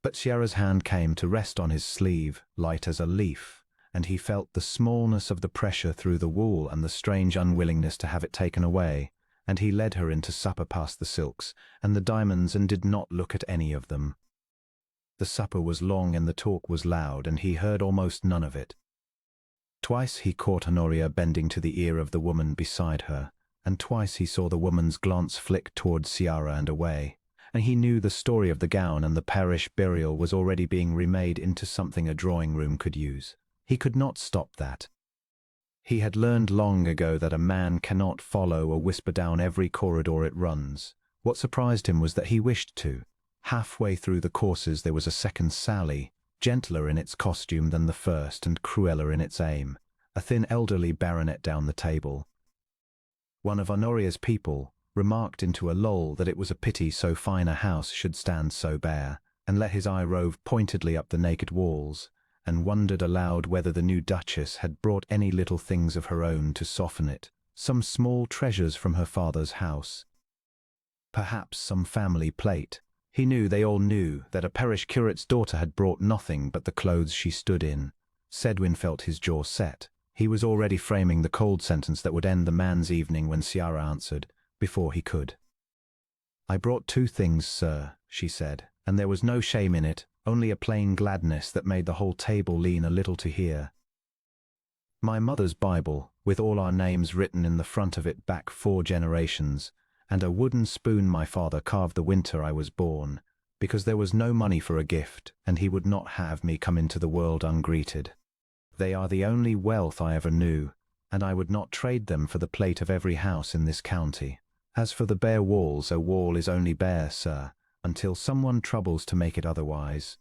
But Ciara's hand came to rest on his sleeve, light as a leaf, and he felt the smallness of the pressure through the wool and the strange unwillingness to have it taken away, and he led her into supper past the silks and the diamonds and did not look at any of them. The supper was long and the talk was loud, and he heard almost none of it. Twice he caught Honoria bending to the ear of the woman beside her, and twice he saw the woman's glance flick towards Ciara and away, and he knew the story of the gown and the parish burial was already being remade into something a drawing-room could use. He could not stop that. He had learned long ago that a man cannot follow a whisper down every corridor it runs. What surprised him was that he wished to. Halfway through the courses there was a second sally, gentler in its costume than the first and crueller in its aim, a thin elderly baronet down the table. One of Honoria's people remarked into a lull that it was a pity so fine a house should stand so bare, and let his eye rove pointedly up the naked walls, and wondered aloud whether the new duchess had brought any little things of her own to soften it, some small treasures from her father's house. Perhaps some family plate. He knew, they all knew, that a parish curate's daughter had brought nothing but the clothes she stood in. Sedwin felt his jaw set. He was already framing the cold sentence that would end the man's evening when Ciara answered, before he could. "I brought 2 things, sir," she said, and there was no shame in it, only a plain gladness that made the whole table lean a little to hear. "My mother's Bible, with all our names written in the front of it back 4 generations, and a wooden spoon my father carved the winter I was born, because there was no money for a gift, and he would not have me come into the world ungreeted. They are the only wealth I ever knew, and I would not trade them for the plate of every house in this county. As for the bare walls, a wall is only bare, sir, until someone troubles to make it otherwise.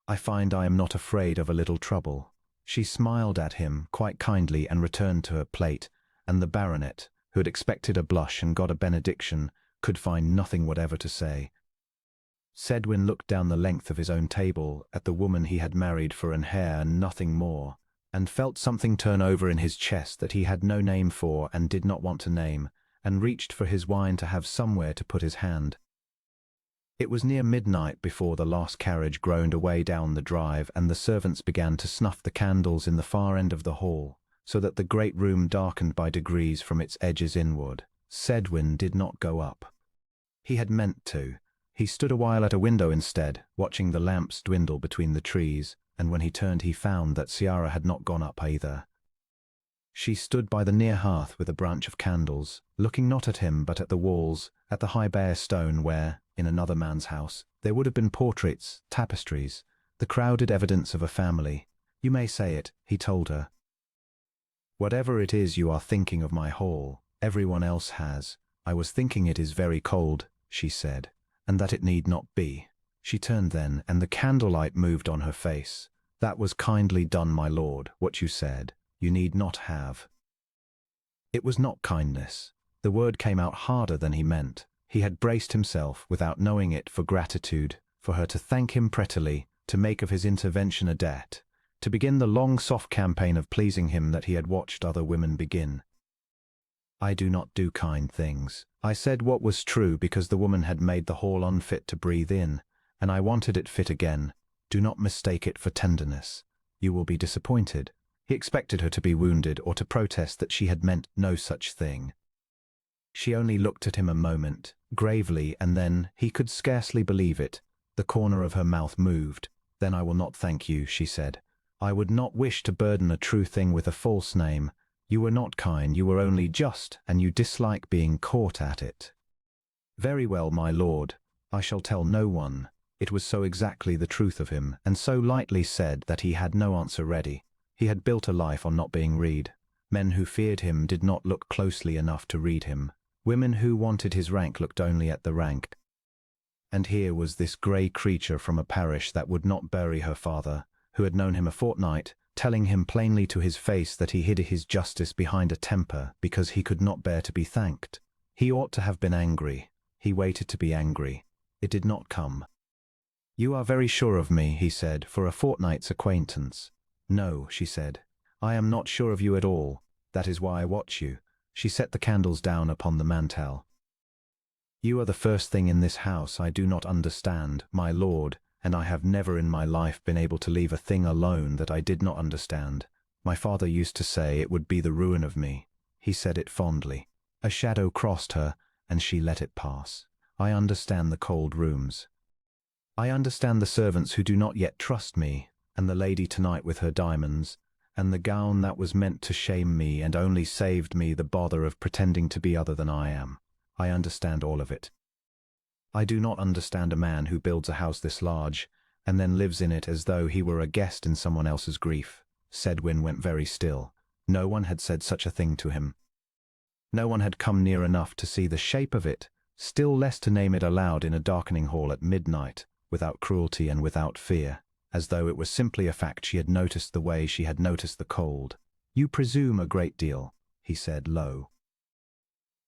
I find I am not afraid of a little trouble." She smiled at him quite kindly and returned to her plate, and the baronet, who had expected a blush and got a benediction, could find nothing whatever to say. Sedwin looked down the length of his own table at the woman he had married for an heir and nothing more, and felt something turn over in his chest that he had no name for and did not want to name, and reached for his wine to have somewhere to put his hand. It was near midnight before the last carriage groaned away down the drive, and the servants began to snuff the candles in the far end of the hall, so that the great room darkened by degrees from its edges inward. Sedwin did not go up. He had meant to. He stood a while at a window instead, watching the lamps dwindle between the trees, and when he turned he found that Ciara had not gone up either. She stood by the near hearth with a branch of candles, looking not at him but at the walls, at the high bare stone where, in another man's house, there would have been portraits, tapestries, the crowded evidence of a family. "You may say it," he told her. "Whatever it is you are thinking of my hall, everyone else has. I was thinking it is very cold," she said, "and that it need not be." She turned then, and the candlelight moved on her face. "That was kindly done, my lord, what you said. You need not have." It was not kindness. The word came out harder than he meant. He had braced himself, without knowing it, for gratitude, for her to thank him prettily, to make of his intervention a debt, to begin the long soft campaign of pleasing him that he had watched other women begin. "I do not do kind things. I said what was true because the woman had made the hall unfit to breathe in, and I wanted it fit again. Do not mistake it for tenderness. You will be disappointed." He expected her to be wounded or to protest that she had meant no such thing. She only looked at him a moment, gravely, and then, he could scarcely believe it, the corner of her mouth moved. "Then I will not thank you," she said. "I would not wish to burden a true thing with a false name. You were not kind, you were only just, and you dislike being caught at it." "Very well, my lord. I shall tell no one." It was so exactly the truth of him, and so lightly said that he had no answer ready. He had built a life on not being read. Men who feared him did not look closely enough to read him. Women who wanted his rank looked only at the rank. And here was this grey creature from a parish that would not bury her father, who had known him a fortnight, telling him plainly to his face that he hid his justice behind a temper because he could not bear to be thanked. He ought to have been angry. He waited to be angry. It did not come. "You are very sure of me," he said, "for a fortnight's acquaintance." "No," she said. "I am not sure of you at all. That is why I watch you." She set the candles down upon the mantel. "You are the first thing in this house I do not understand, my lord, and I have never in my life been able to leave a thing alone that I did not understand. My father used to say it would be the ruin of me." He said it fondly. A shadow crossed her, and she let it pass. "I understand the cold rooms. I understand the servants who do not yet trust me, and the lady tonight with her diamonds, and the gown that was meant to shame me and only saved me the bother of pretending to be other than I am. I understand all of it. I do not understand a man who builds a house this large, and then lives in it as though he were a guest in someone else's grief." Sedwin went very still. No one had said such a thing to him. No one had come near enough to see the shape of it, still less to name it aloud in a darkening hall at midnight, without cruelty and without fear, as though it was simply a fact she had noticed the way she had noticed the cold. "You presume a great deal," he said low.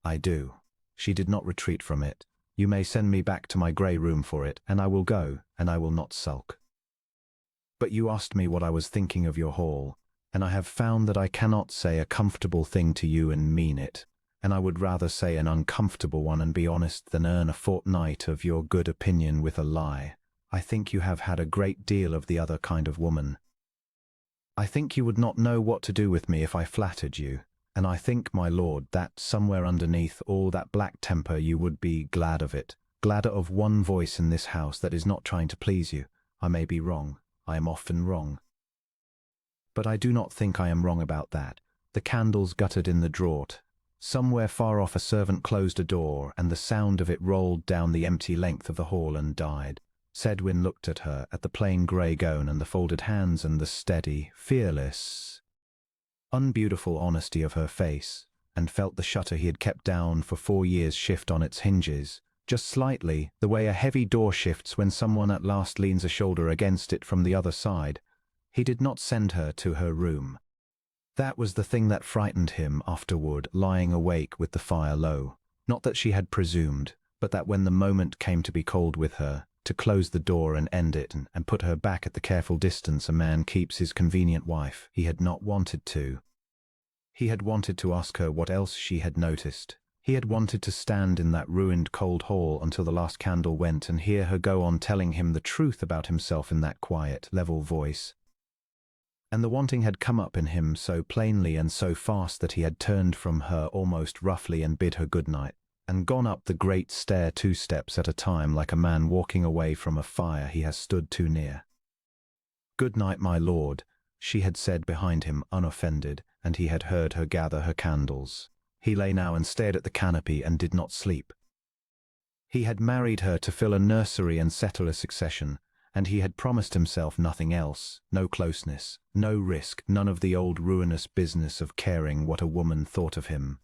"I do." She did not retreat from it. "You may send me back to my grey room for it, and I will go, and I will not sulk. But you asked me what I was thinking of your hall, and I have found that I cannot say a comfortable thing to you and mean it, and I would rather say an uncomfortable one and be honest than earn a fortnight of your good opinion with a lie. I think you have had a great deal of the other kind of woman. I think you would not know what to do with me if I flattered you, and I think, my lord, that somewhere underneath all that black temper you would be glad of it, gladder of one voice in this house that is not trying to please you. I may be wrong. I am often wrong. But I do not think I am wrong about that." The candles guttered in the draught. Somewhere far off a servant closed a door, and the sound of it rolled down the empty length of the hall and died. Sedwin looked at her, at the plain grey gown and the folded hands and the steady, fearless, unbeautiful honesty of her face, and felt the shutter he had kept down for 4 years shift on its hinges, just slightly, the way a heavy door shifts when someone at last leans a shoulder against it from the other side. He did not send her to her room. That was the thing that frightened him afterward, lying awake with the fire low. Not that she had presumed, but that when the moment came to be cold with her, to close the door and end it and put her back at the careful distance a man keeps his convenient wife, he had not wanted to. He had wanted to ask her what else she had noticed. He had wanted to stand in that ruined cold hall until the last candle went and hear her go on telling him the truth about himself in that quiet, level voice. And the wanting had come up in him so plainly and so fast that he had turned from her almost roughly and bid her good night, and gone up the great stair 2 steps at a time like a man walking away from a fire he has stood too near. "Good night, my lord," she had said behind him, unoffended, and he had heard her gather her candles. He lay now and stared at the canopy and did not sleep. He had married her to fill a nursery and settle a succession, and he had promised himself nothing else, no closeness, no risk, none of the old ruinous business of caring what a woman thought of him.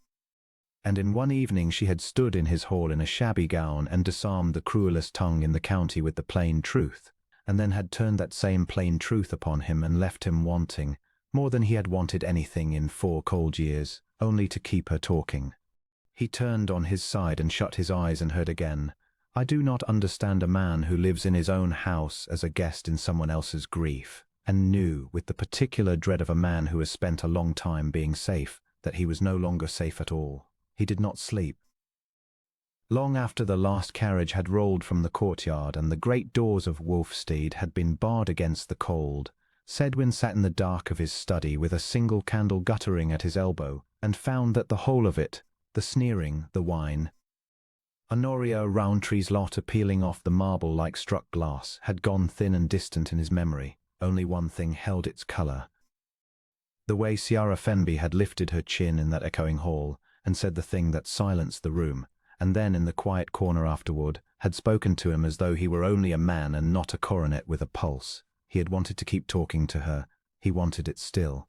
And in one evening she had stood in his hall in a shabby gown and disarmed the cruelest tongue in the county with the plain truth, and then had turned that same plain truth upon him and left him wanting, more than he had wanted anything in 4 cold years, only to keep her talking. He turned on his side and shut his eyes and heard again, "I do not understand a man who lives in his own house as a guest in someone else's grief," and knew, with the particular dread of a man who has spent a long time being safe, that he was no longer safe at all. He did not sleep. Long after the last carriage had rolled from the courtyard and the great doors of Wulfstead had been barred against the cold, Sedwin sat in the dark of his study with a single candle guttering at his elbow, and found that the whole of it, the sneering, the wine, Honoria Roundtree's lot appealing off the marble like struck glass, had gone thin and distant in his memory. Only one thing held its colour. The way Ciara Fenby had lifted her chin in that echoing hall, and said the thing that silenced the room, and then in the quiet corner afterward, had spoken to him as though he were only a man and not a coronet with a pulse. He had wanted to keep talking to her. He wanted it still.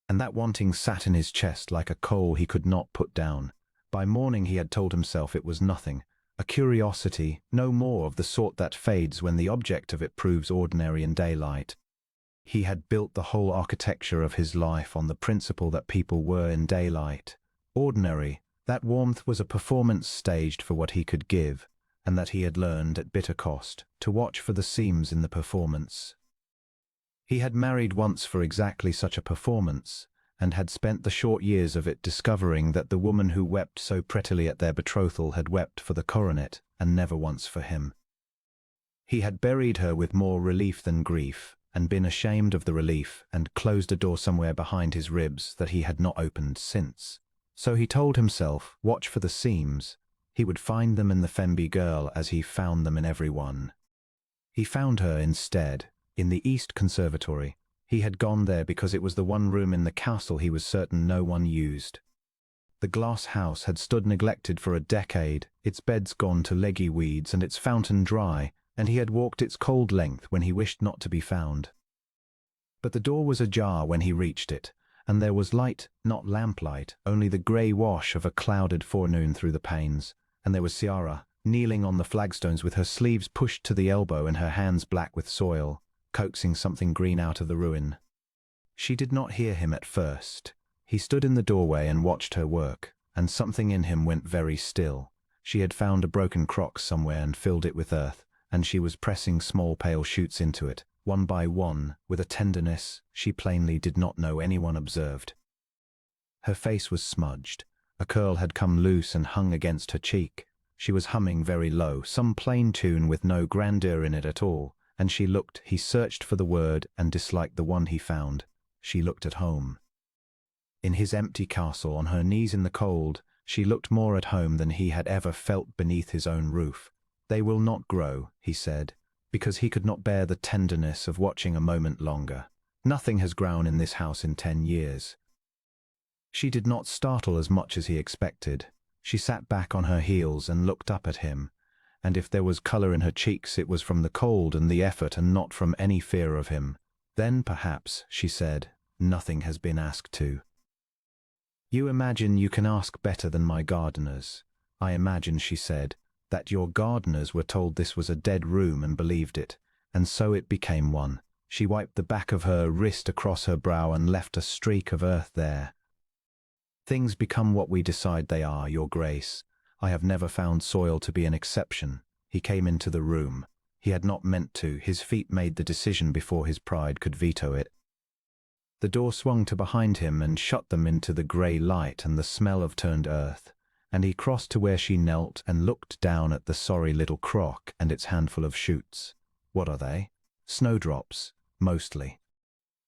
And that wanting sat in his chest like a coal he could not put down. By morning he had told himself it was nothing, a curiosity, no more, of the sort that fades when the object of it proves ordinary in daylight. He had built the whole architecture of his life on the principle that people were in daylight ordinary, that warmth was a performance staged for what he could give, and that he had learned, at bitter cost, to watch for the seams in the performance. He had married once for exactly such a performance, and had spent the short years of it discovering that the woman who wept so prettily at their betrothal had wept for the coronet, and never once for him. He had buried her with more relief than grief, and been ashamed of the relief, and closed a door somewhere behind his ribs that he had not opened since. So he told himself, watch for the seams. He would find them in the Fenby girl as he found them in every one. He found her instead, in the East Conservatory. He had gone there because it was the one room in the castle he was certain no one used. The glass house had stood neglected for a decade, its beds gone to leggy weeds and its fountain dry, and he had walked its cold length when he wished not to be found. But the door was ajar when he reached it, and there was light, not lamplight, only the grey wash of a clouded forenoon through the panes, and there was Ciara, kneeling on the flagstones with her sleeves pushed to the elbow and her hands black with soil, coaxing something green out of the ruin. She did not hear him at first. He stood in the doorway and watched her work, and something in him went very still. She had found a broken crock somewhere and filled it with earth, and she was pressing small pale shoots into it, one by one, with a tenderness she plainly did not know anyone observed. Her face was smudged. A curl had come loose and hung against her cheek. She was humming very low, some plain tune with no grandeur in it at all, and she looked, he searched for the word and disliked the one he found. She looked at home. In his empty castle, on her knees in the cold, she looked more at home than he had ever felt beneath his own roof. They will not grow, he said, because he could not bear the tenderness of watching a moment longer. Nothing has grown in this house in 10 years. She did not startle as much as he expected. She sat back on her heels and looked up at him, and if there was color in her cheeks it was from the cold and the effort and not from any fear of him. Then perhaps, she said, nothing has been asked to. You imagine you can ask better than my gardeners. I imagine, she said, that your gardeners were told this was a dead room and believed it, and so it became one. She wiped the back of her wrist across her brow and left a streak of earth there. Things become what we decide they are, Your Grace. I have never found soil to be an exception. He came into the room. He had not meant to. His feet made the decision before his pride could veto it. The door swung to behind him and shut them into the grey light and the smell of turned earth, and he crossed to where she knelt and looked down at the sorry little crock and its handful of shoots. What are they? Snowdrops, mostly.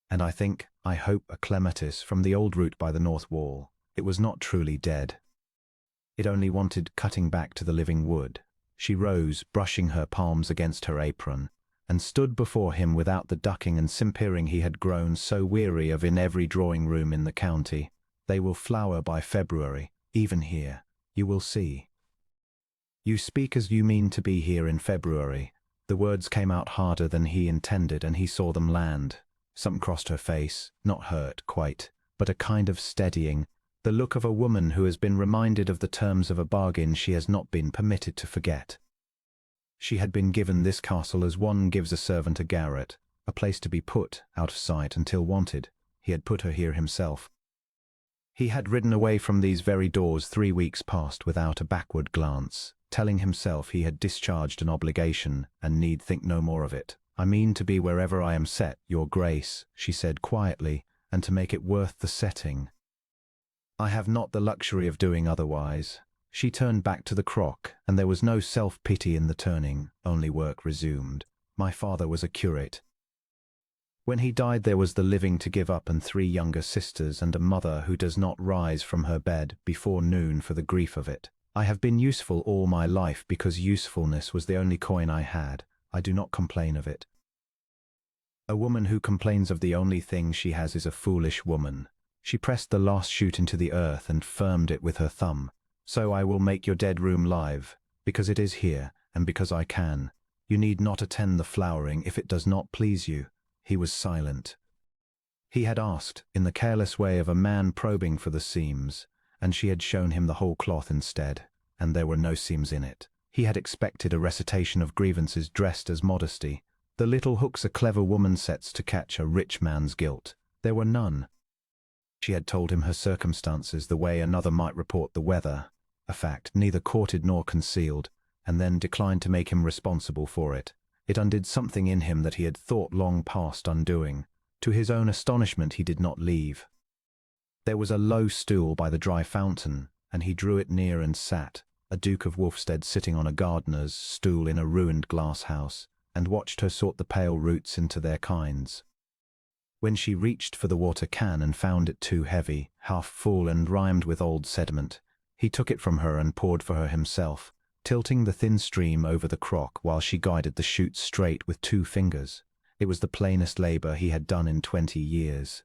And I hope a clematis from the old root by the north wall. It was not truly dead. It only wanted cutting back to the living wood. She rose, brushing her palms against her apron, and stood before him without the ducking and simpering he had grown so weary of in every drawing-room in the county. They will flower by February, even here. You will see. You speak as you mean to be here in February. The words came out harder than he intended, and he saw them land. Something crossed her face, not hurt, quite, but a kind of steadying, the look of a woman who has been reminded of the terms of a bargain she has not been permitted to forget. She had been given this castle as one gives a servant a garret, a place to be put, out of sight, until wanted. He had put her here himself. He had ridden away from these very doors 3 weeks past without a backward glance, telling himself he had discharged an obligation and need think no more of it. I mean to be wherever I am set, Your Grace, she said quietly, and to make it worth the setting. I have not the luxury of doing otherwise. She turned back to the crock, and there was no self-pity in the turning, only work resumed. My father was a curate. When he died there was the living to give up and 3 younger sisters and a mother who does not rise from her bed before noon for the grief of it. I have been useful all my life because usefulness was the only coin I had. I do not complain of it. A woman who complains of the only thing she has is a foolish woman. She pressed the last shoot into the earth and firmed it with her thumb. So I will make your dead room live, because it is here, and because I can. You need not attend the flowering if it does not please you. He was silent. He had asked, in the careless way of a man probing for the seams, and she had shown him the whole cloth instead, and there were no seams in it. He had expected a recitation of grievances dressed as modesty, the little hooks a clever woman sets to catch a rich man's guilt. There were none. She had told him her circumstances the way another might report the weather, a fact neither courted nor concealed, and then declined to make him responsible for it. It undid something in him that he had thought long past undoing. To his own astonishment he did not leave. There was a low stool by the dry fountain, and he drew it near and sat, a Duke of Wolfstead sitting on a gardener's stool in a ruined glass house, and watched her sort the pale roots into their kinds. When she reached for the water can and found it too heavy, half full and rimed with old sediment, he took it from her and poured for her himself, tilting the thin stream over the crock while she guided the shoots straight with 2 fingers. It was the plainest labour he had done in 20 years.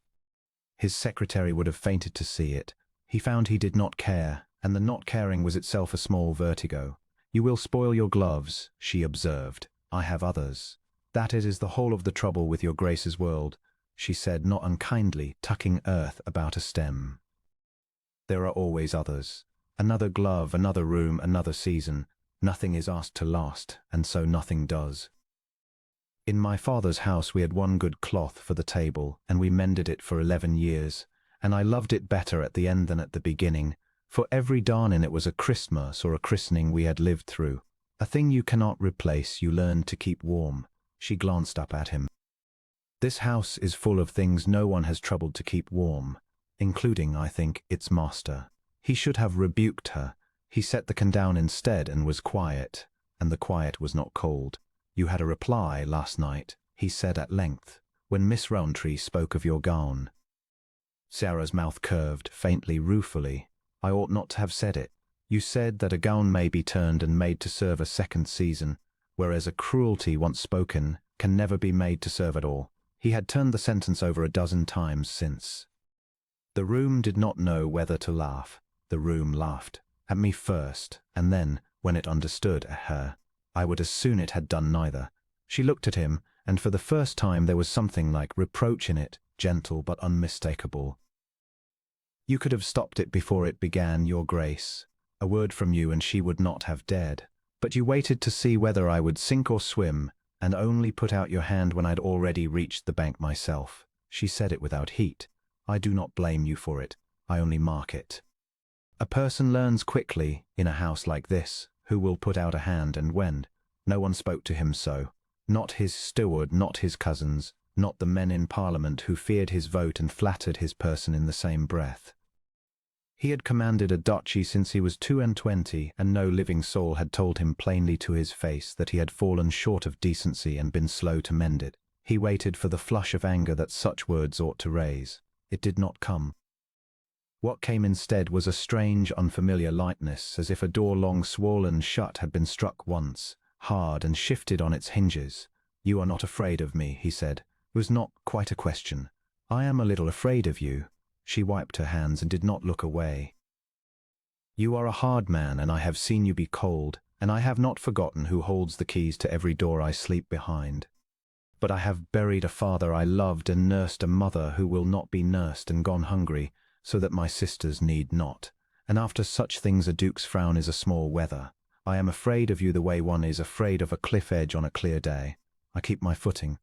His secretary would have fainted to see it. He found he did not care, and the not caring was itself a small vertigo. You will spoil your gloves, she observed. I have others. That is the whole of the trouble with your Grace's world, she said not unkindly, tucking earth about a stem. There are always others. Another glove, another room, another season. Nothing is asked to last, and so nothing does. In my father's house we had 1 good cloth for the table, and we mended it for 11 years, and I loved it better at the end than at the beginning, for every darn in it was a Christmas or a christening we had lived through. A thing you cannot replace, you learn to keep warm. She glanced up at him. This house is full of things no one has troubled to keep warm, including, I think, its master. He should have rebuked her. He set the can down instead and was quiet, and the quiet was not cold. You had a reply last night, he said at length, when Miss Rowntree spoke of your gown. Sarah's mouth curved, faintly, ruefully. I ought not to have said it. You said that a gown may be turned and made to serve a second season, whereas a cruelty once spoken can never be made to serve at all. He had turned the sentence over a dozen times since. The room did not know whether to laugh. The room laughed. At me first, and then, when it understood, at her. I would as soon it had done neither. She looked at him, and for the first time there was something like reproach in it, gentle but unmistakable. You could have stopped it before it began, Your Grace. A word from you and she would not have dared. But you waited to see whether I would sink or swim, and only put out your hand when I'd already reached the bank myself. She said it without heat. I do not blame you for it. I only mark it. A person learns quickly, in a house like this, who will put out a hand and when. No one spoke to him so. Not his steward, not his cousins, not the men in Parliament who feared his vote and flattered his person in the same breath. He had commanded a duchy since he was 22, and no living soul had told him plainly to his face that he had fallen short of decency and been slow to mend it. He waited for the flush of anger that such words ought to raise. It did not come. What came instead was a strange, unfamiliar lightness, as if a door long swollen shut had been struck once, hard, and shifted on its hinges. You are not afraid of me, he said. It was not quite a question. I am a little afraid of you. She wiped her hands and did not look away. You are a hard man, and I have seen you be cold, and I have not forgotten who holds the keys to every door I sleep behind. But I have buried a father I loved and nursed a mother who will not be nursed and gone hungry, so that my sisters need not. And after such things a duke's frown is a small wether. I am afraid of you the way one is afraid of a cliff edge on a clear day. I keep my footing.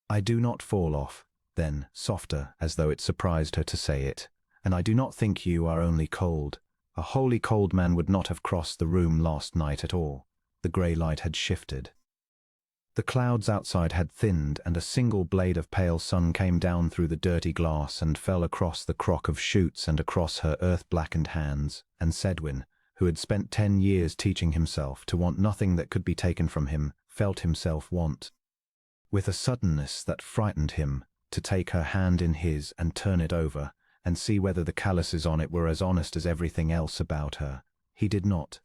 I do not fall off. Then, softer, as though it surprised her to say it, and I do not think you are only cold. A wholly cold man would not have crossed the room last night at all. The grey light had shifted. The clouds outside had thinned, and a single blade of pale sun came down through the dirty glass and fell across the crock of shoots and across her earth-blackened hands, and Sedwin, who had spent 10 years teaching himself to want nothing that could be taken from him, felt himself want, with a suddenness that frightened him, to take her hand in his and turn it over, and see whether the calluses on it were as honest as everything else about her. He did not.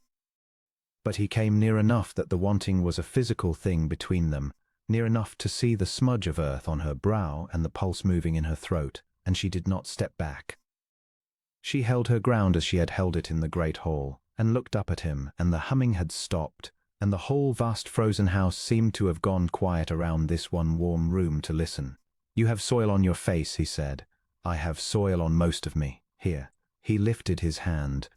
But he came near enough that the wanting was a physical thing between them, near enough to see the smudge of earth on her brow and the pulse moving in her throat, and she did not step back. She held her ground as she had held it in the great hall, and looked up at him, and the humming had stopped, and the whole vast frozen house seemed to have gone quiet around this one warm room to listen. You have soil on your face, he said. I have soil on most of me. Here. He lifted his hand.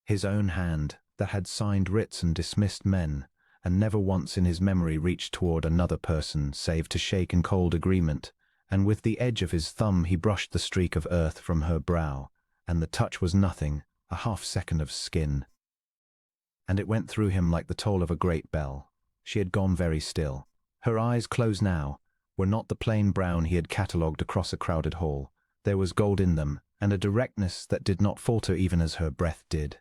His own hand, that had signed writs and dismissed men, and never once in his memory reached toward another person save to shake in cold agreement, and with the edge of his thumb he brushed the streak of earth from her brow, and the touch was nothing, a half-second of skin. And it went through him like the toll of a great bell. She had gone very still. Her eyes, closed now, were not the plain brown he had catalogued across a crowded hall. There was gold in them, and a directness that did not falter even as her breath did.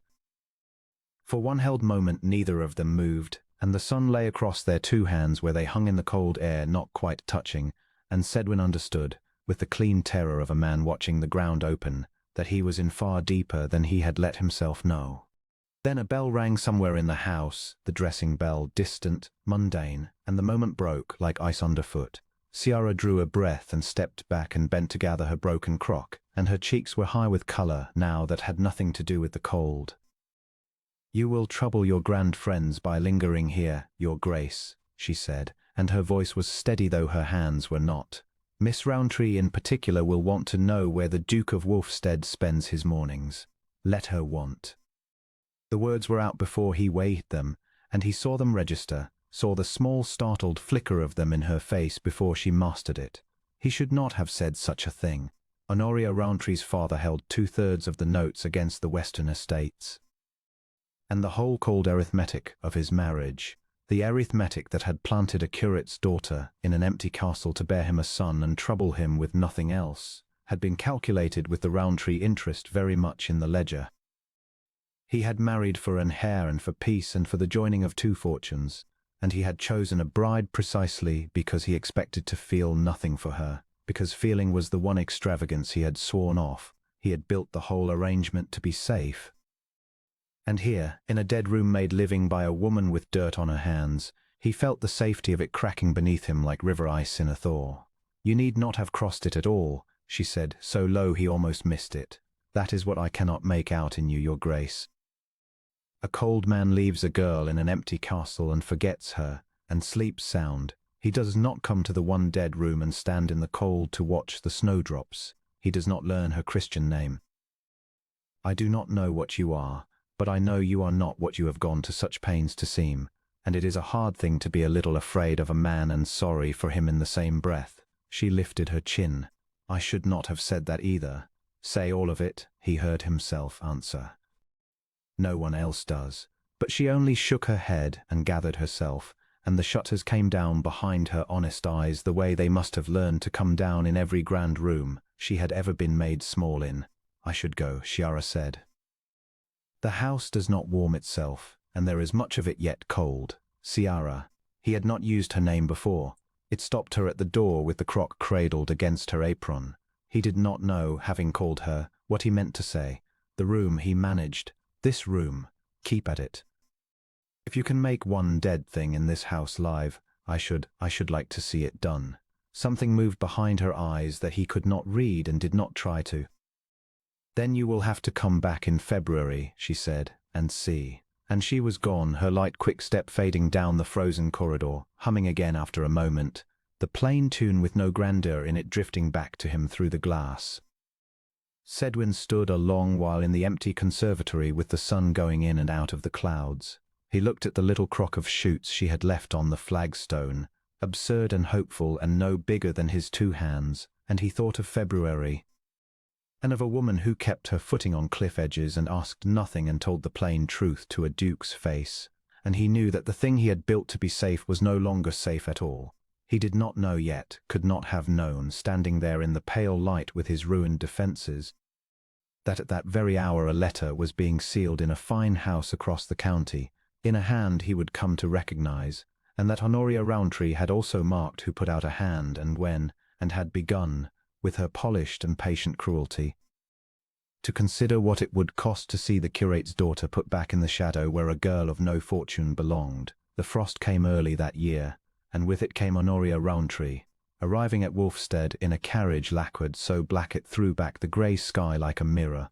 For one held moment neither of them moved, and the sun lay across their two hands where they hung in the cold air, not quite touching, and Sedwin understood, with the clean terror of a man watching the ground open, that he was in far deeper than he had let himself know. Then a bell rang somewhere in the house, the dressing bell, distant, mundane, and the moment broke like ice underfoot. Ciara drew a breath and stepped back and bent to gather her broken crock, and her cheeks were high with colour now that had nothing to do with the cold. You will trouble your grand friends by lingering here, Your Grace, she said, and her voice was steady though her hands were not. Miss Rowntree in particular will want to know where the Duke of Wulfstead spends his mornings. Let her want. The words were out before he weighed them, and he saw them register, saw the small startled flicker of them in her face before she mastered it. He should not have said such a thing. Honoria Rowntree's father held 2/3 of the notes against the Western estates, and the whole cold arithmetic of his marriage, the arithmetic that had planted a curate's daughter in an empty castle to bear him a son and trouble him with nothing else, had been calculated with the Rowntree interest very much in the ledger. He had married for an heir and for peace and for the joining of two fortunes, and he had chosen a bride precisely because he expected to feel nothing for her, because feeling was the one extravagance he had sworn off. He had built the whole arrangement to be safe. And here, in a dead room made living by a woman with dirt on her hands, he felt the safety of it cracking beneath him like river ice in a thaw. You need not have crossed it at all, she said, so low he almost missed it. That is what I cannot make out in you, your grace. A cold man leaves a girl in an empty castle and forgets her, and sleeps sound. He does not come to the one dead room and stand in the cold to watch the snowdrops. He does not learn her Christian name. I do not know what you are, but I know you are not what you have gone to such pains to seem, and it is a hard thing to be a little afraid of a man and sorry for him in the same breath. She lifted her chin. I should not have said that either. Say all of it, he heard himself answer. No one else does. But she only shook her head and gathered herself, and the shutters came down behind her honest eyes the way they must have learned to come down in every grand room she had ever been made small in. I should go, Ciara said. The house does not warm itself, and there is much of it yet cold. Ciara. He had not used her name before. It stopped her at the door with the crock cradled against her apron. He did not know, having called her, what he meant to say. The room he managed. This room. Keep at it. If you can make one dead thing in this house live, I should like to see it done. Something moved behind her eyes that he could not read and did not try to. Then you will have to come back in February, she said, and see. And she was gone, her light quick step fading down the frozen corridor, humming again after a moment, the plain tune with no grandeur in it drifting back to him through the glass. Sedwin stood a long while in the empty conservatory with the sun going in and out of the clouds. He looked at the little crock of shoots she had left on the flagstone, absurd and hopeful and no bigger than his two hands, and he thought of February, and of a woman who kept her footing on cliff edges and asked nothing and told the plain truth to a duke's face, and he knew that the thing he had built to be safe was no longer safe at all. He did not know yet, could not have known, standing there in the pale light with his ruined defences, that at that very hour a letter was being sealed in a fine house across the county, in a hand he would come to recognize, and that Honoria Rowntree had also marked who put out a hand and when, and had begun, with her polished and patient cruelty, to consider what it would cost to see the curate's daughter put back in the shadow where a girl of no fortune belonged. The frost came early that year, and with it came Honoria Rowntree, arriving at Wolfstead in a carriage lacquered so black it threw back the grey sky like a mirror.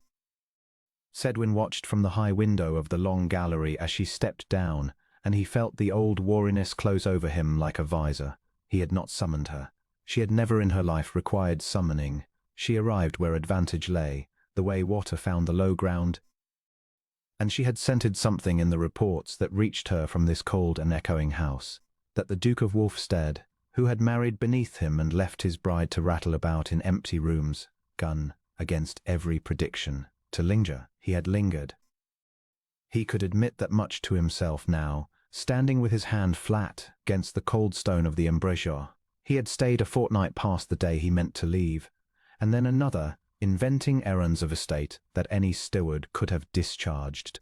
Sedwin watched from the high window of the long gallery as she stepped down, and he felt the old wariness close over him like a visor. He had not summoned her. She had never in her life required summoning. She arrived where advantage lay, the way water found the low ground, and she had scented something in the reports that reached her from this cold and echoing house, that the Duke of Wolfstead, who had married beneath him and left his bride to rattle about in empty rooms, gun against every prediction, to linger, he had lingered. He could admit that much to himself now, standing with his hand flat against the cold stone of the embrasure. He had stayed a fortnight past the day he meant to leave, and then another, inventing errands of estate that any steward could have discharged,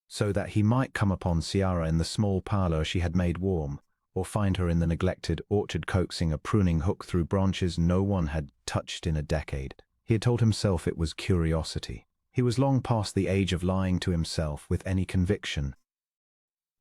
so that he might come upon Ciara in the small parlour she had made warm, or find her in the neglected orchard coaxing a pruning hook through branches no one had touched in a decade. He had told himself it was curiosity. He was long past the age of lying to himself with any conviction.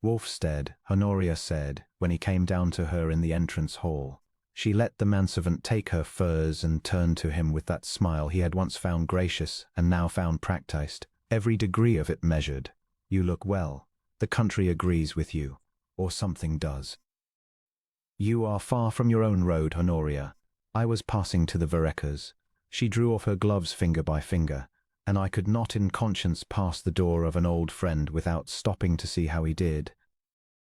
Wolfstead, Honoria said, when he came down to her in the entrance hall. She let the manservant take her furs and turned to him with that smile he had once found gracious and now found practised, every degree of it measured. You look well. The country agrees with you, or something does. You are far from your own road, Honoria. I was passing to the Verekas. She drew off her gloves finger by finger, and I could not in conscience pass the door of an old friend without stopping to see how he did,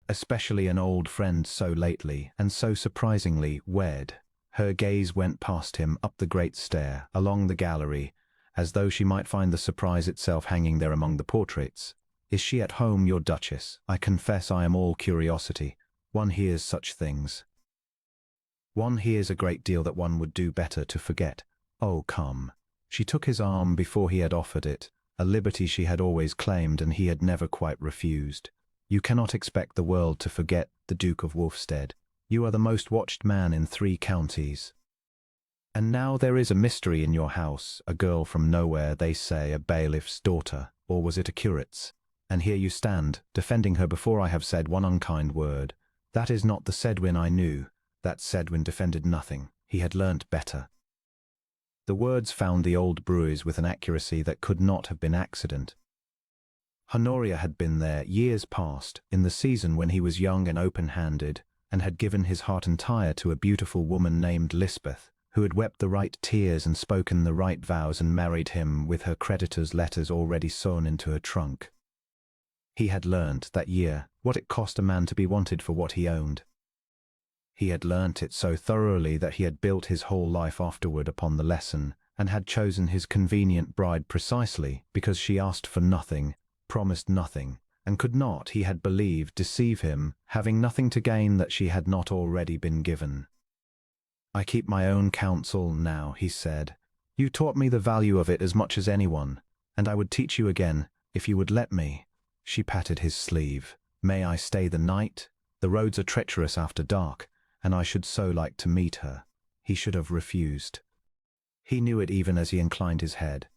especially an old friend so lately and so surprisingly wed. Her gaze went past him up the great stair, along the gallery, as though she might find the surprise itself hanging there among the portraits. Is she at home, your Duchess? I confess I am all curiosity. One hears such things. One hears a great deal that one would do better to forget. Oh, come. She took his arm before he had offered it, a liberty she had always claimed and he had never quite refused. You cannot expect the world to forget the Duke of Wolfstead. You are the most watched man in 3 counties. And now there is a mystery in your house, a girl from nowhere, they say, a bailiff's daughter, or was it a curate's? And here you stand, defending her before I have said one unkind word. That is not the Sedwin I knew. That Sedwin defended nothing. He had learnt better. The words found the old bruise with an accuracy that could not have been accident. Honoria had been there years past, in the season when he was young and open-handed, and had given his heart entire to a beautiful woman named Lisbeth, who had wept the right tears and spoken the right vows and married him with her creditors' letters already sewn into her trunk. He had learnt, that year, what it cost a man to be wanted for what he owned. He had learnt it so thoroughly that he had built his whole life afterward upon the lesson, and had chosen his convenient bride precisely because she asked for nothing, promised nothing, and could not, he had believed, deceive him, having nothing to gain that she had not already been given. "I keep my own counsel now," he said. "You taught me the value of it as much as anyone, and I would teach you again, if you would let me." She patted his sleeve. "May I stay the night? The roads are treacherous after dark, and I should so like to meet her." He should have refused. He knew it even as he inclined his head.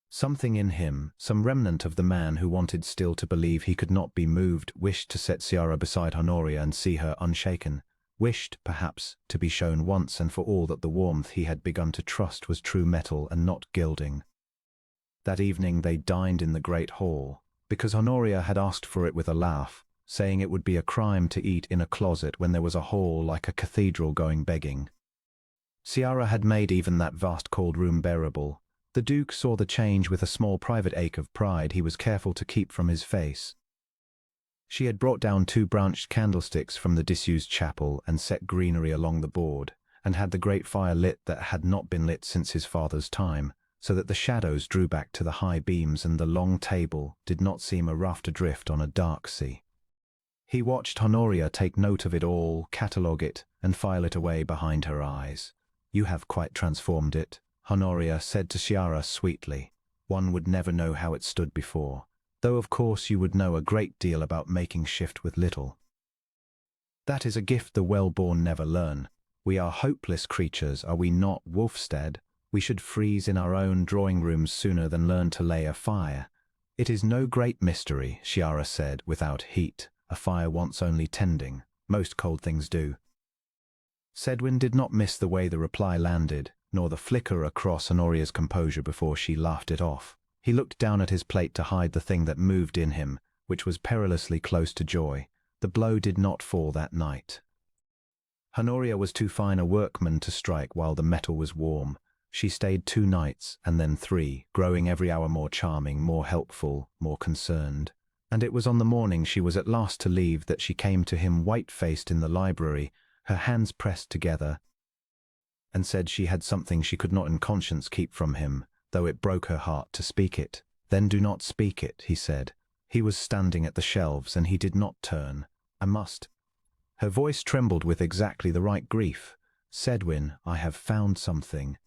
Something in him, some remnant of the man who wanted still to believe he could not be moved, wished to set Ciara beside Honoria and see her unshaken, wished, perhaps, to be shown once and for all that the warmth he had begun to trust was true metal and not gilding. That evening they dined in the great hall, because Honoria had asked for it with a laugh, saying it would be a crime to eat in a closet when there was a hall like a cathedral going begging. Ciara had made even that vast cold room bearable. The Duke saw the change with a small private ache of pride he was careful to keep from his face. She had brought down 2 branched candlesticks from the disused chapel and set greenery along the board, and had the great fire lit that had not been lit since his father's time, so that the shadows drew back to the high beams and the long table did not seem a raft adrift on a dark sea. He watched Honoria take note of it all, catalogue it, and file it away behind her eyes. "You have quite transformed it," Honoria said to Ciara sweetly. "One would never know how it stood before, though of course you would know a great deal about making shift with little. That is a gift the well-born never learn. We are hopeless creatures, are we not, Wulfstead? We should freeze in our own drawing-rooms sooner than learn to lay a fire." "It is no great mystery," Ciara said, without heat. "A fire wants only tending. Most cold things do." Sedwin did not miss the way the reply landed, nor the flicker across Honoria's composure before she laughed it off. He looked down at his plate to hide the thing that moved in him, which was perilously close to joy. The blow did not fall that night. Honoria was too fine a workman to strike while the metal was warm. She stayed 2 nights, and then 3, growing every hour more charming, more helpful, more concerned. And it was on the morning she was at last to leave that she came to him white-faced in the library, her hands pressed together, and said she had something she could not in conscience keep from him, though it broke her heart to speak it. "Then do not speak it," he said. He was standing at the shelves, and he did not turn. "I must." Her voice trembled with exactly the right grief. "Sedwin, I have found something.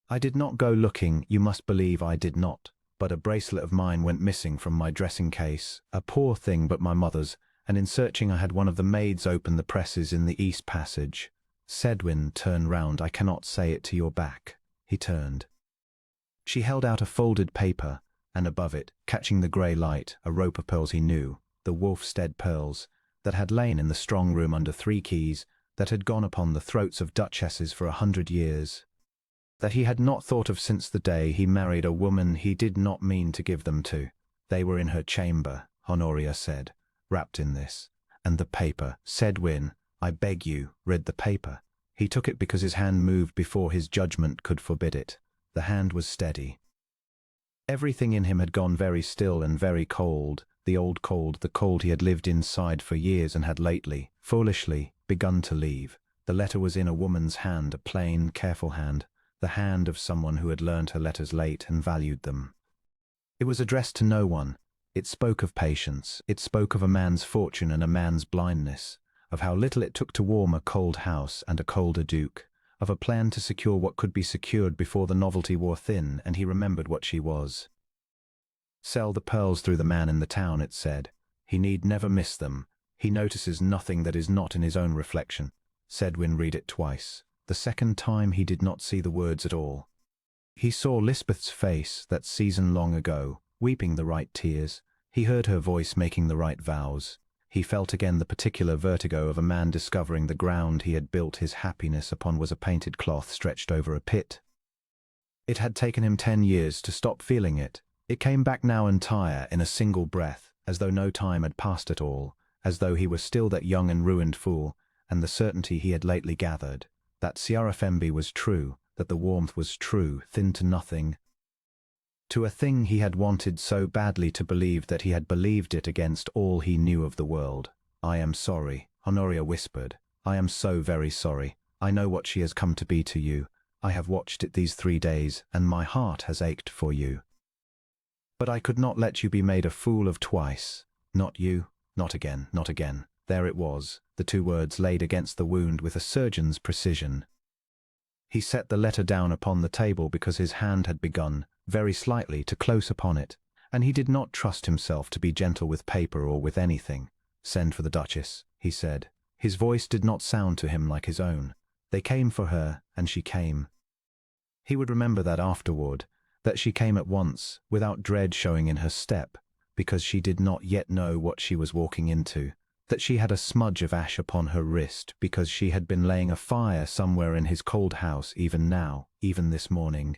I did not go looking, you must believe I did not, but a bracelet of mine went missing from my dressing case, a poor thing but my mother's, and in searching I had one of the maids open the presses in the east passage." "Sedwin, turn round, I cannot say it to your back." He turned. She held out a folded paper, and above it, catching the grey light, a rope of pearls he knew, the Wulfstead pearls, that had lain in the strong room under 3 keys, that had gone upon the throats of duchesses for 100 years, that he had not thought of since the day he married a woman he did not mean to give them to. They were in her chamber, Honoria said, wrapped in this. "And the paper, Sedwin, I beg you, read the paper." He took it because his hand moved before his judgment could forbid it. The hand was steady. Everything in him had gone very still and very cold, the old cold, the cold he had lived inside for years and had lately, foolishly, begun to leave. The letter was in a woman's hand, a plain, careful hand, the hand of someone who had learned her letters late and valued them. It was addressed to no one. It spoke of patience. It spoke of a man's fortune and a man's blindness, of how little it took to warm a cold house and a colder duke, of a plan to secure what could be secured before the novelty wore thin, and he remembered what she was. "Sell the pearls through the man in the town," it said. "He need never miss them. He notices nothing that is not in his own reflection." Sedwin read it twice. The second time he did not see the words at all. He saw Lisbeth's face, that season long ago, weeping the right tears. He heard her voice making the right vows. He felt again the particular vertigo of a man discovering the ground he had built his happiness upon was a painted cloth stretched over a pit. It had taken him 10 years to stop feeling it. It came back now entire in a single breath, as though no time had passed at all, as though he was still that young and ruined fool, and the certainty he had lately gathered, that Ciara Femby was true, that the warmth was true, thin to nothing, to a thing he had wanted so badly to believe that he had believed it against all he knew of the world. "I am sorry," Honoria whispered. "I am so very sorry. I know what she has come to be to you. I have watched it these 3 days, and my heart has ached for you. But I could not let you be made a fool of twice. Not you, not again, not again." There it was, the 2 words laid against the wound with a surgeon's precision. He set the letter down upon the table because his hand had begun, very slightly, to close upon it, and he did not trust himself to be gentle with paper or with anything. "Send for the Duchess," he said. His voice did not sound to him like his own. They came for her, and she came. He would remember that afterward, that she came at once, without dread showing in her step, because she did not yet know what she was walking into, that she had a smudge of ash upon her wrist because she had been laying a fire somewhere in his cold house even now, even this morning,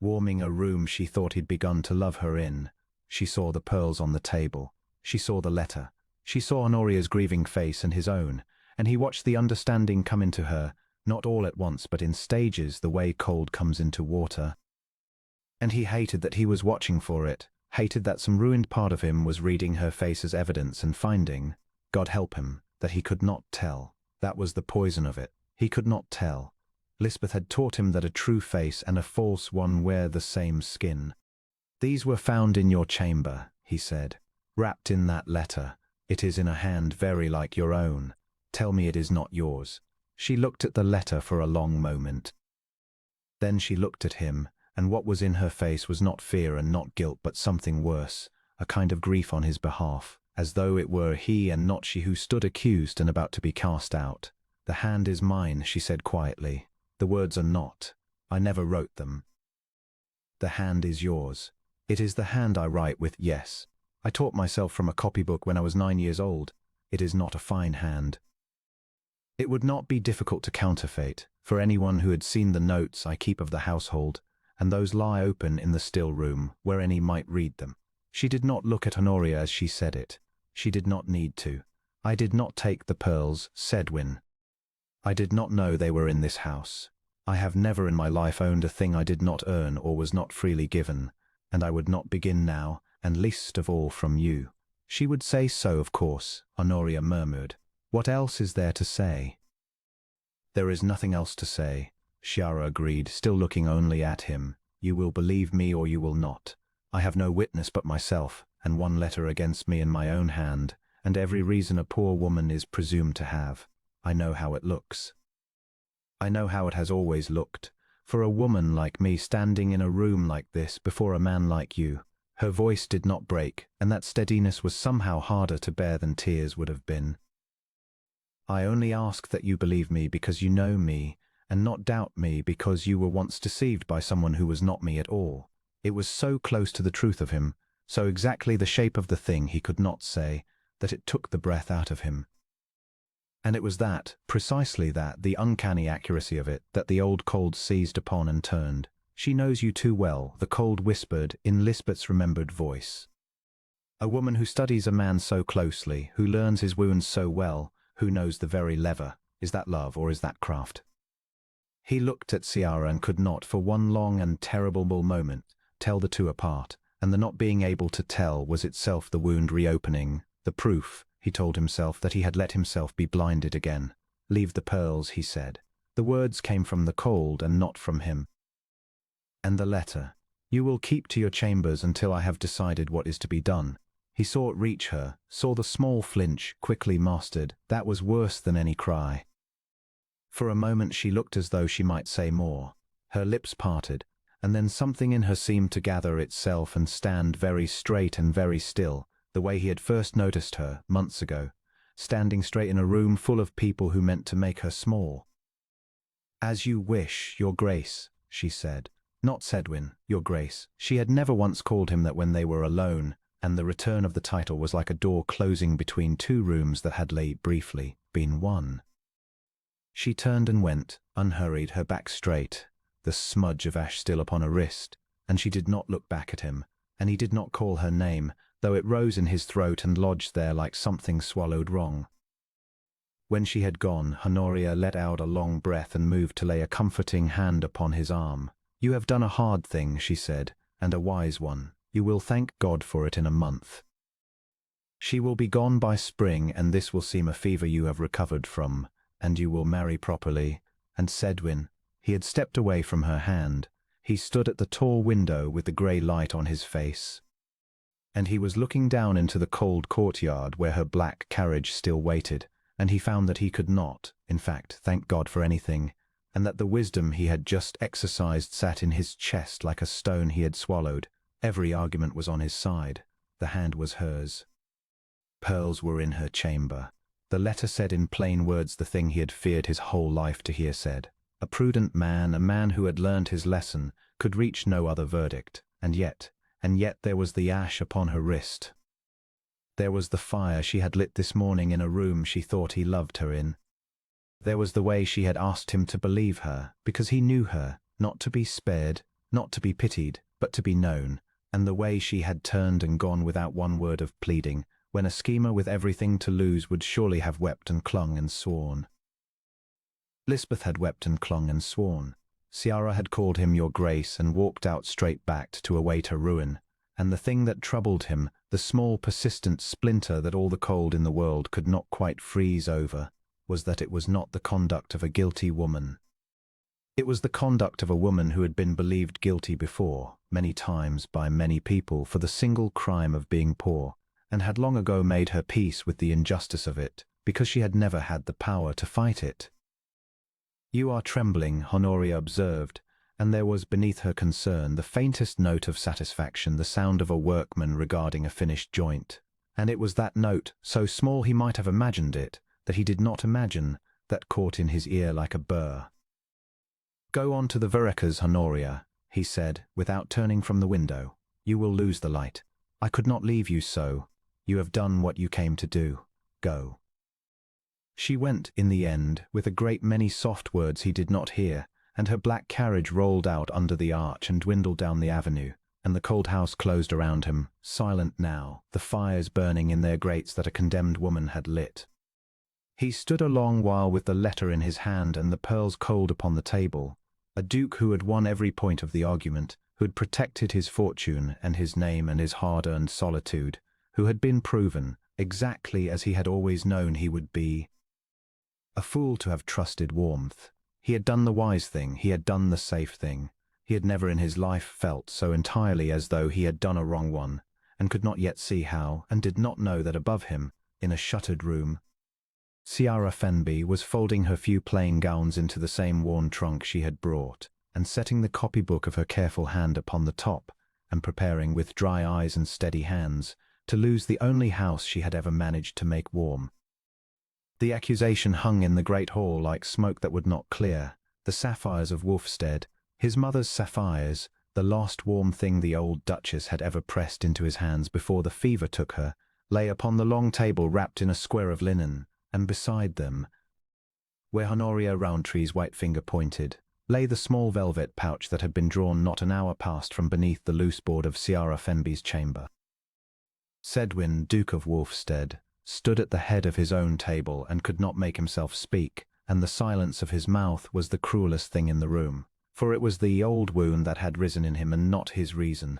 warming a room she thought he'd begun to love her in. She saw the pearls on the table. She saw the letter. She saw Honoria's grieving face and his own, and he watched the understanding come into her, not all at once but in stages, the way cold comes into water. And he hated that he was watching for it, hated that some ruined part of him was reading her face as evidence and finding, God help him, that he could not tell. That was the poison of it. He could not tell. Lisbeth had taught him that a true face and a false one wear the same skin. "These were found in your chamber," he said, "wrapped in that letter. It is in a hand very like your own. Tell me it is not yours." She looked at the letter for a long moment. Then she looked at him, and what was in her face was not fear and not guilt but something worse, a kind of grief on his behalf, as though it were he and not she who stood accused and about to be cast out. "The hand is mine," she said quietly. "The words are not. I never wrote them. The hand is yours. It is the hand I write with, yes. I taught myself from a copybook when I was 9 years old. It is not a fine hand. It would not be difficult to counterfeit, for anyone who had seen the notes I keep of the household, and those lie open in the still room, where any might read them." She did not look at Honoria as she said it. She did not need to. "I did not take the pearls, Sedwin. I did not know they were in this house. I have never in my life owned a thing I did not earn or was not freely given, and I would not begin now, and least of all from you." She would say so, of course, Honoria murmured. "What else is there to say?" "There is nothing else to say," Ciara agreed, still looking only at him. "You will believe me or you will not. I have no witness but myself, and 1 letter against me in my own hand, and every reason a poor woman is presumed to have. I know how it looks. I know how it has always looked, for a woman like me standing in a room like this before a man like you." Her voice did not break, and that steadiness was somehow harder to bear than tears would have been. "I only ask that you believe me because you know me, and not doubt me because you were once deceived by someone who was not me at all." It was so close to the truth of him, so exactly the shape of the thing he could not say, that it took the breath out of him. And it was that, precisely that, the uncanny accuracy of it, that the old cold seized upon and turned. "She knows you too well," the cold whispered in Lisbeth's remembered voice. "A woman who studies a man so closely, who learns his wounds so well, who knows the very lever. Is that love or is that craft?" He looked at Ciara and could not, for one long and terrible moment, tell the two apart, and the not being able to tell was itself the wound reopening, the proof, he told himself, that he had let himself be blinded again. "Leave the pearls," he said. The words came from the cold and not from him. "And the letter. You will keep to your chambers until I have decided what is to be done." He saw it reach her, saw the small flinch, quickly mastered. That was worse than any cry. For a moment she looked as though she might say more. Her lips parted, and then something in her seemed to gather itself and stand very straight and very still, the way he had first noticed her, months ago, standing straight in a room full of people who meant to make her small. "As you wish, Your Grace," she said. Not Sedwin, Your Grace. She had never once called him that when they were alone, and the return of the title was like a door closing between 2 rooms that had late briefly been one. She turned and went, unhurried, her back straight. the smudge of ash still upon her wrist, and she did not look back at him, and he did not call her name, though it rose in his throat and lodged there like something swallowed wrong. When she had gone, Honoria let out a long breath and moved to lay a comforting hand upon his arm. "You have done a hard thing," she said, "and a wise one. You will thank God for it in a month. She will be gone by spring, and this will seem a fever you have recovered from, and you will marry properly." And Sedwin, he had stepped away from her hand. He stood at the tall window with the grey light on his face, and he was looking down into the cold courtyard where her black carriage still waited, and he found that he could not, in fact, thank God for anything, and that the wisdom he had just exercised sat in his chest like a stone he had swallowed. Every argument was on his side. The hand was hers. Pearls were in her chamber. The letter said in plain words the thing he had feared his whole life to hear said. A prudent man, a man who had learned his lesson, could reach no other verdict. And yet there was the ash upon her wrist. There was the fire she had lit this morning in a room she thought he loved her in. There was the way she had asked him to believe her, because he knew her, not to be spared, not to be pitied, but to be known, and the way she had turned and gone without one word of pleading, when a schemer with everything to lose would surely have wept and clung and sworn. Lisbeth had wept and clung and sworn. Ciara had called him Your Grace and walked out straight-backed to await her ruin, and the thing that troubled him, the small persistent splinter that all the cold in the world could not quite freeze over, was that it was not the conduct of a guilty woman. It was the conduct of a woman who had been believed guilty before, many times by many people, for the single crime of being poor, and had long ago made her peace with the injustice of it, because she had never had the power to fight it. "You are trembling," Honoria observed, and there was beneath her concern the faintest note of satisfaction, the sound of a workman regarding a finished joint. And it was that note, so small he might have imagined it, that he did not imagine, that caught in his ear like a burr. "Go on to the Verekas, Honoria," he said, without turning from the window. "You will lose the light. I could not leave you so. You have done what you came to do. Go." She went, in the end, with a great many soft words he did not hear, and her black carriage rolled out under the arch and dwindled down the avenue, and the cold house closed around him, silent now, the fires burning in their grates that a condemned woman had lit. He stood a long while with the letter in his hand and the pearls cold upon the table, a duke who had won every point of the argument, who had protected his fortune and his name and his hard-earned solitude, who had been proven, exactly as he had always known he would be. A fool to have trusted warmth. He had done the wise thing, he had done the safe thing. He had never in his life felt so entirely as though he had done a wrong one, and could not yet see how, and did not know that above him, in a shuttered room, Ciara Fenby was folding her few plain gowns into the same worn trunk she had brought, and setting the copybook of her careful hand upon the top, and preparing with dry eyes and steady hands to lose the only house she had ever managed to make warm. The accusation hung in the great hall like smoke that would not clear. The sapphires of Wulfstead, his mother's sapphires, the last warm thing the old Duchess had ever pressed into his hands before the fever took her, lay upon the long table wrapped in a square of linen, and beside them, where Honoria Roundtree's white finger pointed, lay the small velvet pouch that had been drawn not an hour past from beneath the loose board of Ciara Fenby's chamber. Sedwin, Duke of Wulfstead, stood at the head of his own table and could not make himself speak, and the silence of his mouth was the cruelest thing in the room, for it was the old wound that had risen in him and not his reason.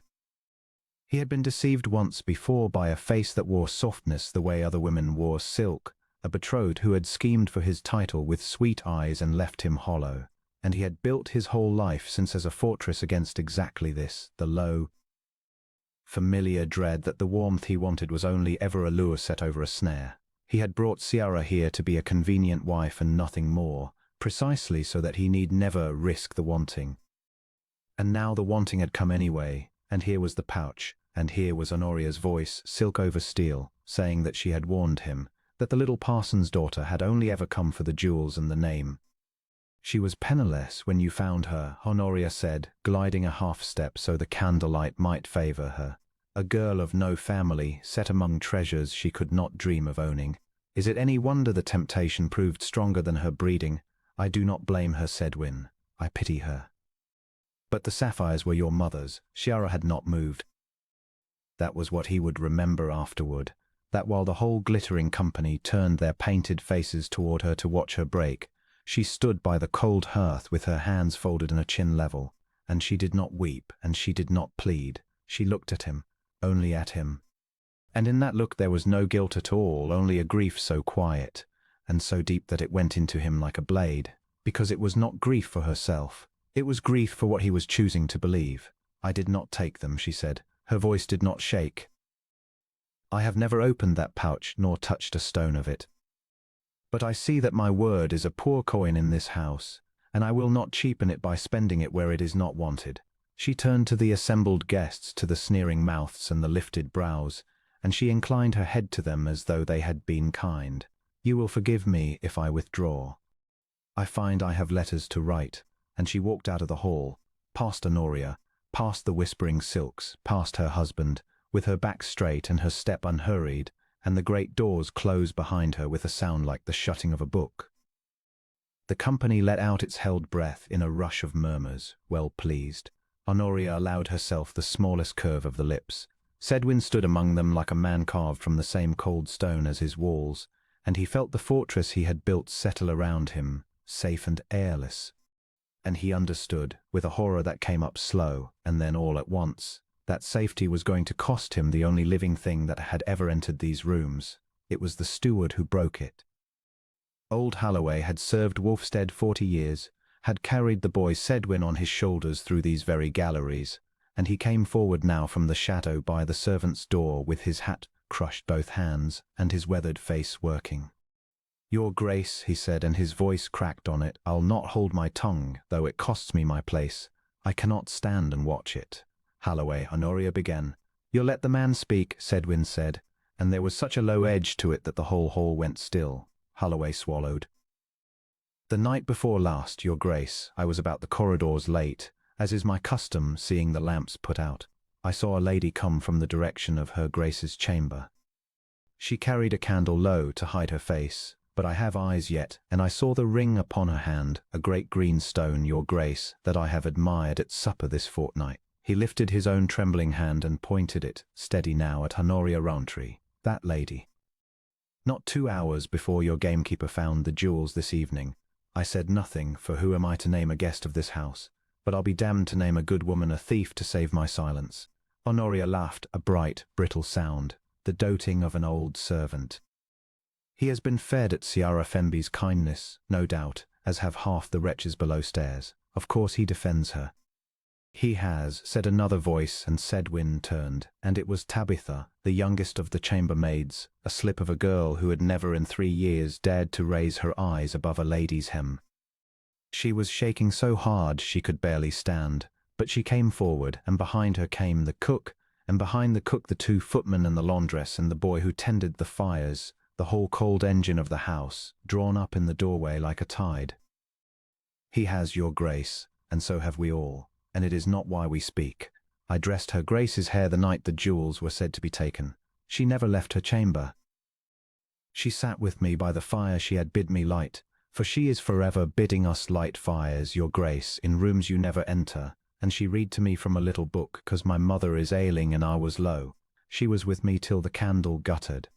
He had been deceived once before by a face that wore softness the way other women wore silk, a betrothed who had schemed for his title with sweet eyes and left him hollow, and he had built his whole life since as a fortress against exactly this, the low, familiar dread that the warmth he wanted was only ever a lure set over a snare. He had brought Ciara here to be a convenient wife and nothing more, precisely so that he need never risk the wanting. And now the wanting had come anyway, and here was the pouch, and here was Honoria's voice, silk over steel, saying that she had warned him, that the little parson's daughter had only ever come for the jewels and the name. "She was penniless when you found her," Honoria said, gliding a half-step so the candlelight might favour her. "A girl of no family, set among treasures she could not dream of owning. Is it any wonder the temptation proved stronger than her breeding? I do not blame her, Sedwin. I pity her." But the sapphires were your mother's. Ciara had not moved. That was what he would remember afterward, that while the whole glittering company turned their painted faces toward her to watch her break, she stood by the cold hearth with her hands folded and her chin level, and she did not weep and she did not plead. She looked at him, only at him. And in that look there was no guilt at all, only a grief so quiet and so deep that it went into him like a blade, because it was not grief for herself. It was grief for what he was choosing to believe. I did not take them, she said. Her voice did not shake. I have never opened that pouch nor touched a stone of it. But I see that my word is a poor coin in this house, and I will not cheapen it by spending it where it is not wanted. She turned to the assembled guests, to the sneering mouths and the lifted brows, and she inclined her head to them as though they had been kind. You will forgive me if I withdraw. I find I have letters to write. And she walked out of the hall, past Honoria, past the whispering silks, past her husband, with her back straight and her step unhurried, and the great doors closed behind her with a sound like the shutting of a book. The company let out its held breath in a rush of murmurs, well pleased. Honoria allowed herself the smallest curve of the lips. Sedwin stood among them like a man carved from the same cold stone as his walls, and he felt the fortress he had built settle around him, safe and airless. And he understood, with a horror that came up slow, and then all at once, that safety was going to cost him the only living thing that had ever entered these rooms. It was the steward who broke it. Old Holloway had served Wolfstead 40 years, had carried the boy Sedwin on his shoulders through these very galleries, and he came forward now from the shadow by the servants' door with his hat crushed both hands and his weathered face working. Your Grace, he said, and his voice cracked on it, I'll not hold my tongue, though it costs me my place. I cannot stand and watch it. Holloway, Honoria began. You'll let the man speak, Sedwin said, and there was such a low edge to it that the whole hall went still. Holloway swallowed. The night before last, Your Grace, I was about the corridors late, as is my custom, seeing the lamps put out. I saw a lady come from the direction of her Grace's chamber. She carried a candle low to hide her face, but I have eyes yet, and I saw the ring upon her hand, a great green stone, Your Grace, that I have admired at supper this fortnight. He lifted his own trembling hand and pointed it, steady now, at Honoria Rowntree, that lady. Not 2 hours before your gamekeeper found the jewels this evening. I said nothing, for who am I to name a guest of this house? But I'll be damned to name a good woman a thief to save my silence. Honoria laughed, a bright, brittle sound, the doting of an old servant. He has been fed at Ciara Femby's kindness, no doubt, as have half the wretches below stairs. Of course he defends her. He has, said another voice, and Sedwin turned, and it was Tabitha, the youngest of the chambermaids, a slip of a girl who had never in 3 years dared to raise her eyes above a lady's hem. She was shaking so hard she could barely stand, but she came forward, and behind her came the cook, and behind the cook the 2 footmen and the laundress and the boy who tended the fires, the whole cold engine of the house, drawn up in the doorway like a tide. He has, Your Grace, and so have we all, and it is not why we speak. I dressed her Grace's hair the night the jewels were said to be taken. She never left her chamber. She sat with me by the fire she had bid me light, for she is forever bidding us light fires, Your Grace, in rooms you never enter, and she read to me from a little book, 'cause my mother is ailing and I was low. She was with me till the candle guttered.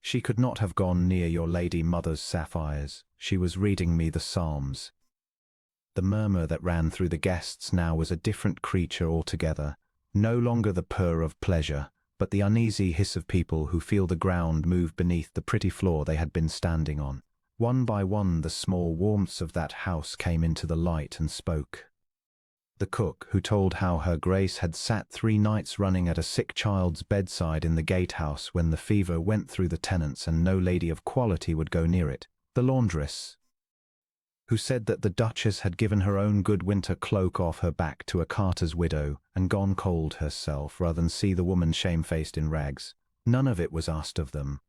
She could not have gone near your lady mother's sapphires. She was reading me the Psalms. The murmur that ran through the guests now was a different creature altogether, no longer the purr of pleasure, but the uneasy hiss of people who feel the ground move beneath the pretty floor they had been standing on. One by one the small warmths of that house came into the light and spoke. The cook, who told how her Grace had sat 3 nights running at a sick child's bedside in the gatehouse when the fever went through the tenants and no lady of quality would go near it. The laundress, who said that the Duchess had given her own good winter cloak off her back to a carter's widow and gone cold herself rather than see the woman shamefaced in rags. None of it was asked of them.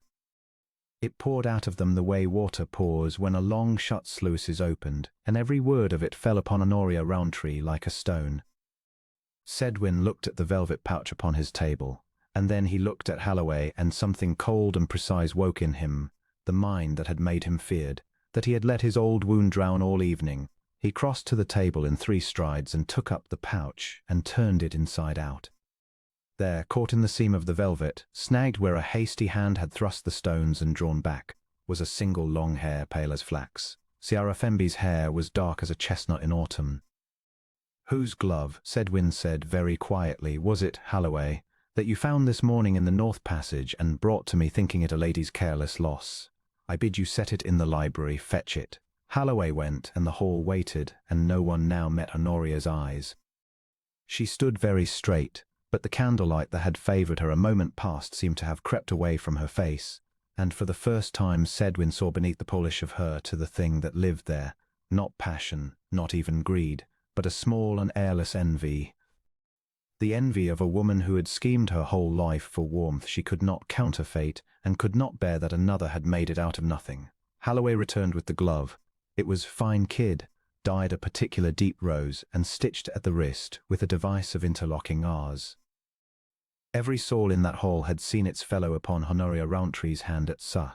It poured out of them the way water pours when a long-shut sluice is opened, and every word of it fell upon Honoria Rowntree like a stone. Sedwin looked at the velvet pouch upon his table, and then he looked at Holloway, and something cold and precise woke in him, the mind that had made him feared, that he had let his old wound drown all evening. He crossed to the table in 3 strides and took up the pouch and turned it inside out. There, caught in the seam of the velvet, snagged where a hasty hand had thrust the stones and drawn back, was a single long hair pale as flax. Ciara Fenby's hair was dark as a chestnut in autumn. "Whose glove," Sedwin said very quietly, "was it, Holloway, that you found this morning in the North Passage and brought to me thinking it a lady's careless loss? I bid you set it in the library, fetch it." Holloway went, and the hall waited, and no one now met Honoria's eyes. She stood very straight, but the candlelight that had favoured her a moment past seemed to have crept away from her face, and for the first time Sedwin saw beneath the polish of her to the thing that lived there, not passion, not even greed, but a small and airless envy. The envy of a woman who had schemed her whole life for warmth she could not counterfeit, and could not bear that another had made it out of nothing. Holloway returned with the glove. It was fine kid, dyed a particular deep rose, and stitched at the wrist with a device of interlocking R's. Every soul in that hall had seen its fellow upon Honoria Roundtree's hand at Suh.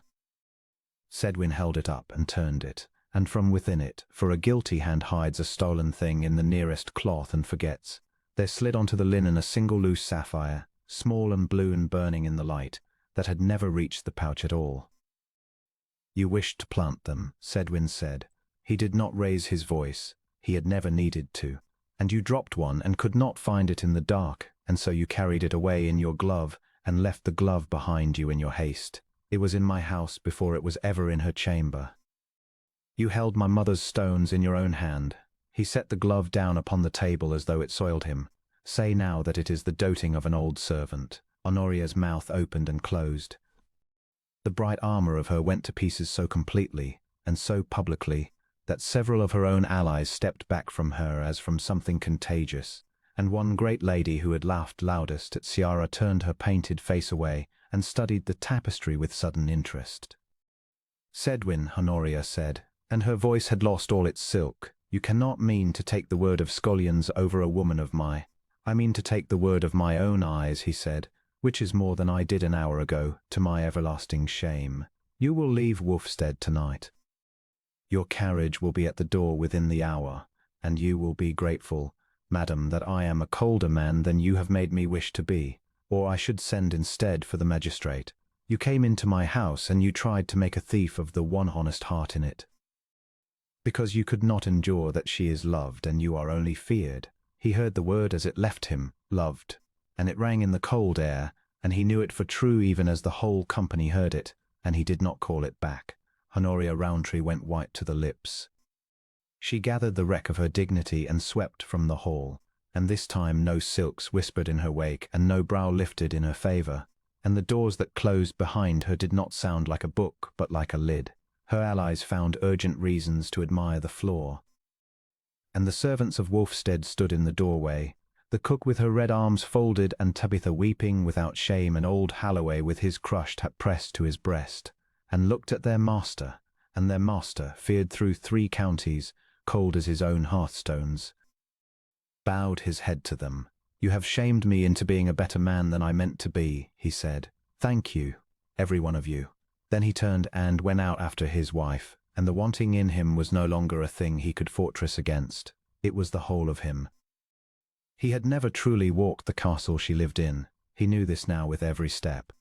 Sedwin held it up and turned it, and from within it, for a guilty hand hides a stolen thing in the nearest cloth and forgets, there slid onto the linen a single loose sapphire, small and blue and burning in the light, that had never reached the pouch at all. "You wished to plant them," Sedwin said. He did not raise his voice. He had never needed to. "And you dropped one and could not find it in the dark, and so you carried it away in your glove and left the glove behind you in your haste. It was in my house before it was ever in her chamber. You held my mother's stones in your own hand." He set the glove down upon the table as though it soiled him. "Say now that it is the doting of an old servant." Honoria's mouth opened and closed. The bright armour of her went to pieces so completely, and so publicly, that several of her own allies stepped back from her as from something contagious, and one great lady who had laughed loudest at Ciara turned her painted face away and studied the tapestry with sudden interest. "Sedwin," Honoria said, and her voice had lost all its silk, "you cannot mean to take the word of scullions over a woman of my—" "I mean to take the word of my own eyes," he said, "which is more than I did an hour ago, to my everlasting shame. You will leave Wolfstead tonight. Your carriage will be at the door within the hour, and you will be grateful, madam, that I am a colder man than you have made me wish to be, or I should send instead for the magistrate. You came into my house and you tried to make a thief of the one honest heart in it, because you could not endure that she is loved and you are only feared." He heard the word as it left him, loved, and it rang in the cold air, and he knew it for true even as the whole company heard it, and he did not call it back. Honoria Rowntree went white to the lips. She gathered the wreck of her dignity and swept from the hall, and this time no silks whispered in her wake and no brow lifted in her favour, and the doors that closed behind her did not sound like a book but like a lid. Her allies found urgent reasons to admire the floor. And the servants of Wolfstead stood in the doorway, the cook with her red arms folded and Tabitha weeping without shame, and old Holloway with his crushed hat pressed to his breast, and looked at their master, and their master, feared through 3 counties, cold as his own hearthstones, bowed his head to them. "You have shamed me into being a better man than I meant to be," he said. "Thank you, every one of you." Then he turned and went out after his wife, and the wanting in him was no longer a thing he could fortress against. It was the whole of him. He had never truly walked the castle she lived in. He knew this now with every step.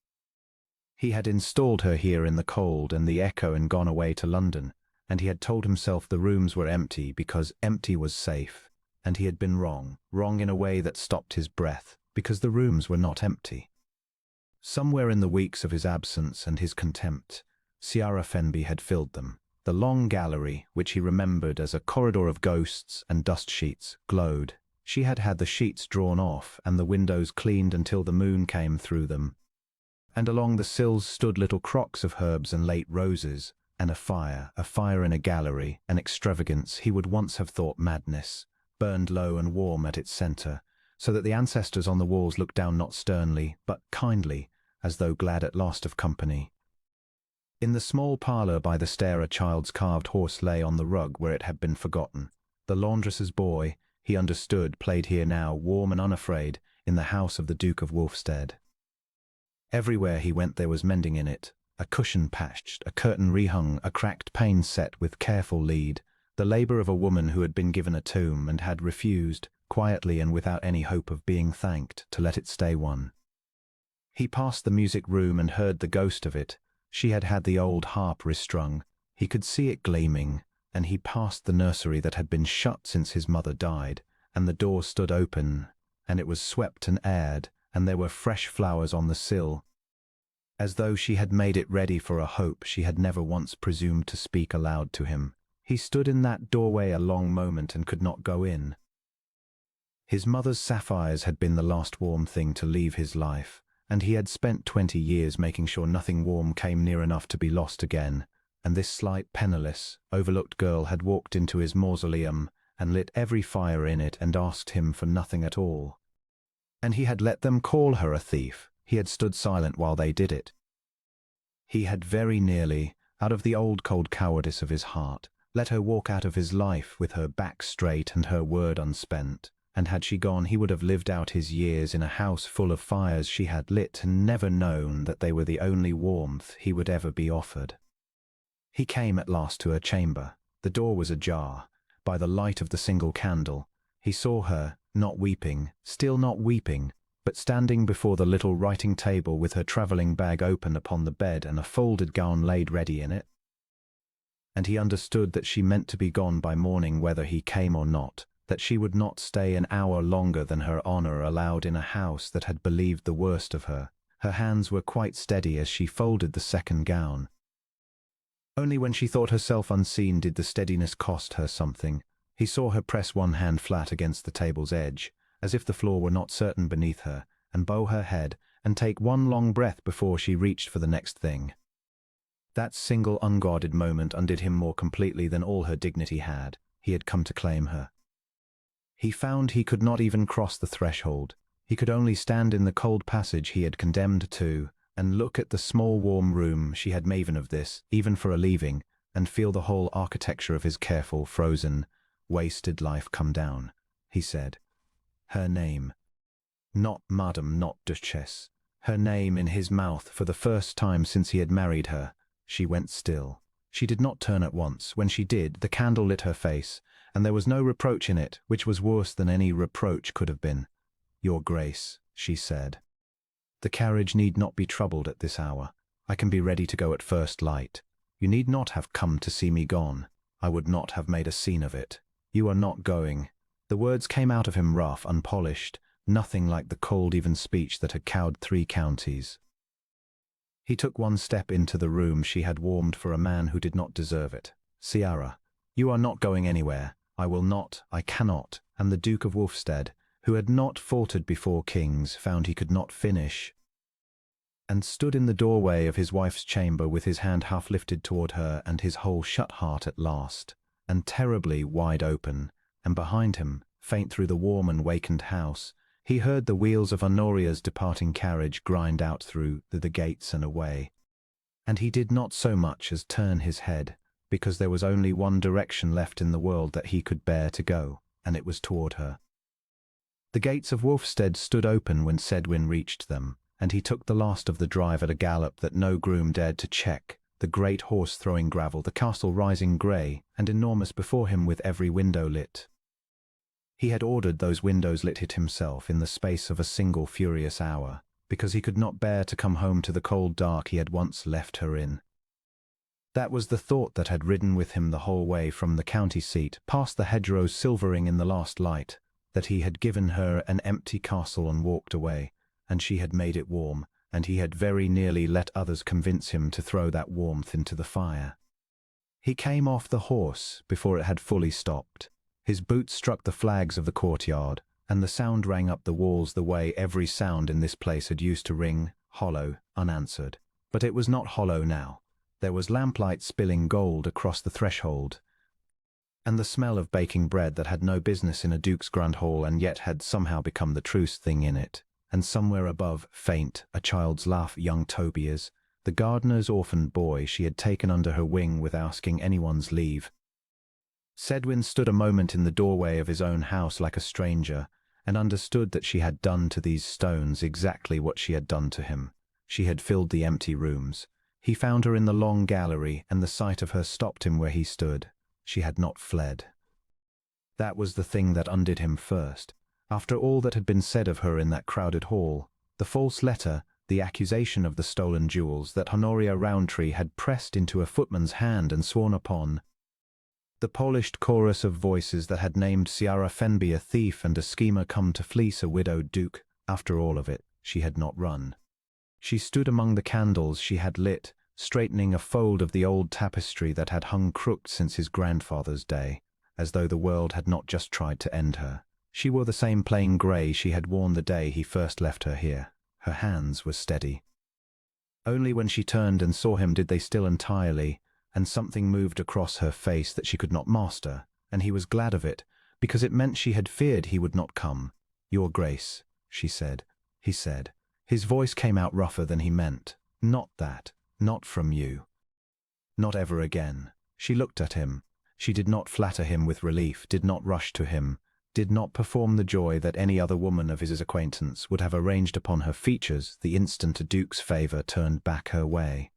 He had installed her here in the cold and the echo and gone away to London, and he had told himself the rooms were empty because empty was safe, and he had been wrong in a way that stopped his breath, because the rooms were not empty. Somewhere in the weeks of his absence and his contempt, Ciara Fenby had filled them. The long gallery, which he remembered as a corridor of ghosts and dust sheets, glowed. She had had the sheets drawn off and the windows cleaned until the moon came through them, and along the sills stood little crocks of herbs and late roses, and a fire in a gallery, an extravagance he would once have thought madness, burned low and warm at its centre, so that the ancestors on the walls looked down not sternly, but kindly, as though glad at last of company. In the small parlour by the stair a child's carved horse lay on the rug where it had been forgotten. The laundress's boy, he understood, played here now, warm and unafraid, in the house of the Duke of Wolfstead. Everywhere he went there was mending in it, a cushion patched, a curtain rehung, a cracked pane set with careful lead, the labor of a woman who had been given a tomb and had refused, quietly and without any hope of being thanked, to let it stay one. He passed the music room and heard the ghost of it. She had had the old harp restrung. He could see it gleaming, and he passed the nursery that had been shut since his mother died, and the door stood open, and it was swept and aired, and there were fresh flowers on the sill, as though she had made it ready for a hope she had never once presumed to speak aloud to him. He stood in that doorway a long moment and could not go in. His mother's sapphires had been the last warm thing to leave his life, and he had spent 20 years making sure nothing warm came near enough to be lost again, and this slight, penniless, overlooked girl had walked into his mausoleum and lit every fire in it and asked him for nothing at all. And he had let them call her a thief. He had stood silent while they did it. He had very nearly, out of the old cold cowardice of his heart, let her walk out of his life with her back straight and her word unspent, and had she gone he would have lived out his years in a house full of fires she had lit and never known that they were the only warmth he would ever be offered. He came at last to her chamber. The door was ajar. By the light of the single candle, he saw her, not weeping, still not weeping, but standing before the little writing table with her travelling bag open upon the bed and a folded gown laid ready in it. And he understood that she meant to be gone by morning whether he came or not, that she would not stay an hour longer than her honour allowed in a house that had believed the worst of her. Her hands were quite steady as she folded the second gown. Only when she thought herself unseen did the steadiness cost her something. He saw her press one hand flat against the table's edge, as if the floor were not certain beneath her, and bow her head, and take one long breath before she reached for the next thing. That single unguarded moment undid him more completely than all her dignity had. He had come to claim her. He found he could not even cross the threshold. He could only stand in the cold passage he had condemned to, and look at the small warm room she had made of this, even for a leaving, and feel the whole architecture of his careful, frozen, wasted life come down. He said, her name. Not Madame, not Duchess. Her name in his mouth for the first time since he had married her. She went still. She did not turn at once. When she did, the candle lit her face, and there was no reproach in it, which was worse than any reproach could have been. Your Grace, she said, the carriage need not be troubled at this hour. I can be ready to go at first light. You need not have come to see me gone. I would not have made a scene of it. You are not going. The words came out of him rough, unpolished, nothing like the cold, even speech that had cowed 3 counties. He took one step into the room she had warmed for a man who did not deserve it. Ciara, you are not going anywhere. I will not, I cannot. And the Duke of Wolfstead, who had not faltered before kings, found he could not finish, and stood in the doorway of his wife's chamber with his hand half lifted toward her and his whole shut heart at last, and terribly wide open, and behind him, faint through the warm and wakened house, he heard the wheels of Honoria's departing carriage grind out through the gates and away. And he did not so much as turn his head, because there was only one direction left in the world that he could bear to go, and it was toward her. The gates of Wolfstead stood open when Sedwin reached them, and he took the last of the drive at a gallop that no groom dared to check, the great horse throwing gravel, the castle rising grey and enormous before him with every window lit. He had ordered those windows lit himself in the space of a single furious hour, because he could not bear to come home to the cold dark he had once left her in. That was the thought that had ridden with him the whole way from the county seat, past the hedgerows silvering in the last light, that he had given her an empty castle and walked away, and she had made it warm, and he had very nearly let others convince him to throw that warmth into the fire. He came off the horse before it had fully stopped. His boots struck the flags of the courtyard, and the sound rang up the walls the way every sound in this place had used to ring, hollow, unanswered. But it was not hollow now. There was lamplight spilling gold across the threshold, and the smell of baking bread that had no business in a duke's grand hall and yet had somehow become the truest thing in it. And somewhere above, faint, a child's laugh, young Tobias, the gardener's orphan boy she had taken under her wing without asking anyone's leave. Sedwin stood a moment in the doorway of his own house like a stranger, and understood that she had done to these stones exactly what she had done to him. She had filled the empty rooms. He found her in the long gallery, and the sight of her stopped him where he stood. She had not fled. That was the thing that undid him first. After all that had been said of her in that crowded hall, the false letter, the accusation of the stolen jewels that Honoria Rowntree had pressed into a footman's hand and sworn upon, the polished chorus of voices that had named Ciara Fenby a thief and a schemer come to fleece a widowed duke, after all of it, she had not run. She stood among the candles she had lit, straightening a fold of the old tapestry that had hung crooked since his grandfather's day, as though the world had not just tried to end her. She wore the same plain grey she had worn the day he first left her here. Her hands were steady. Only when she turned and saw him did they still entirely, and something moved across her face that she could not master, and he was glad of it, because it meant she had feared he would not come. "Your Grace," she said. He said. His voice came out rougher than he meant. "Not that. Not from you. Not ever again." She looked at him. She did not flatter him with relief, did not rush to him, did not perform the joy that any other woman of his acquaintance would have arranged upon her features the instant a duke's favour turned back her way.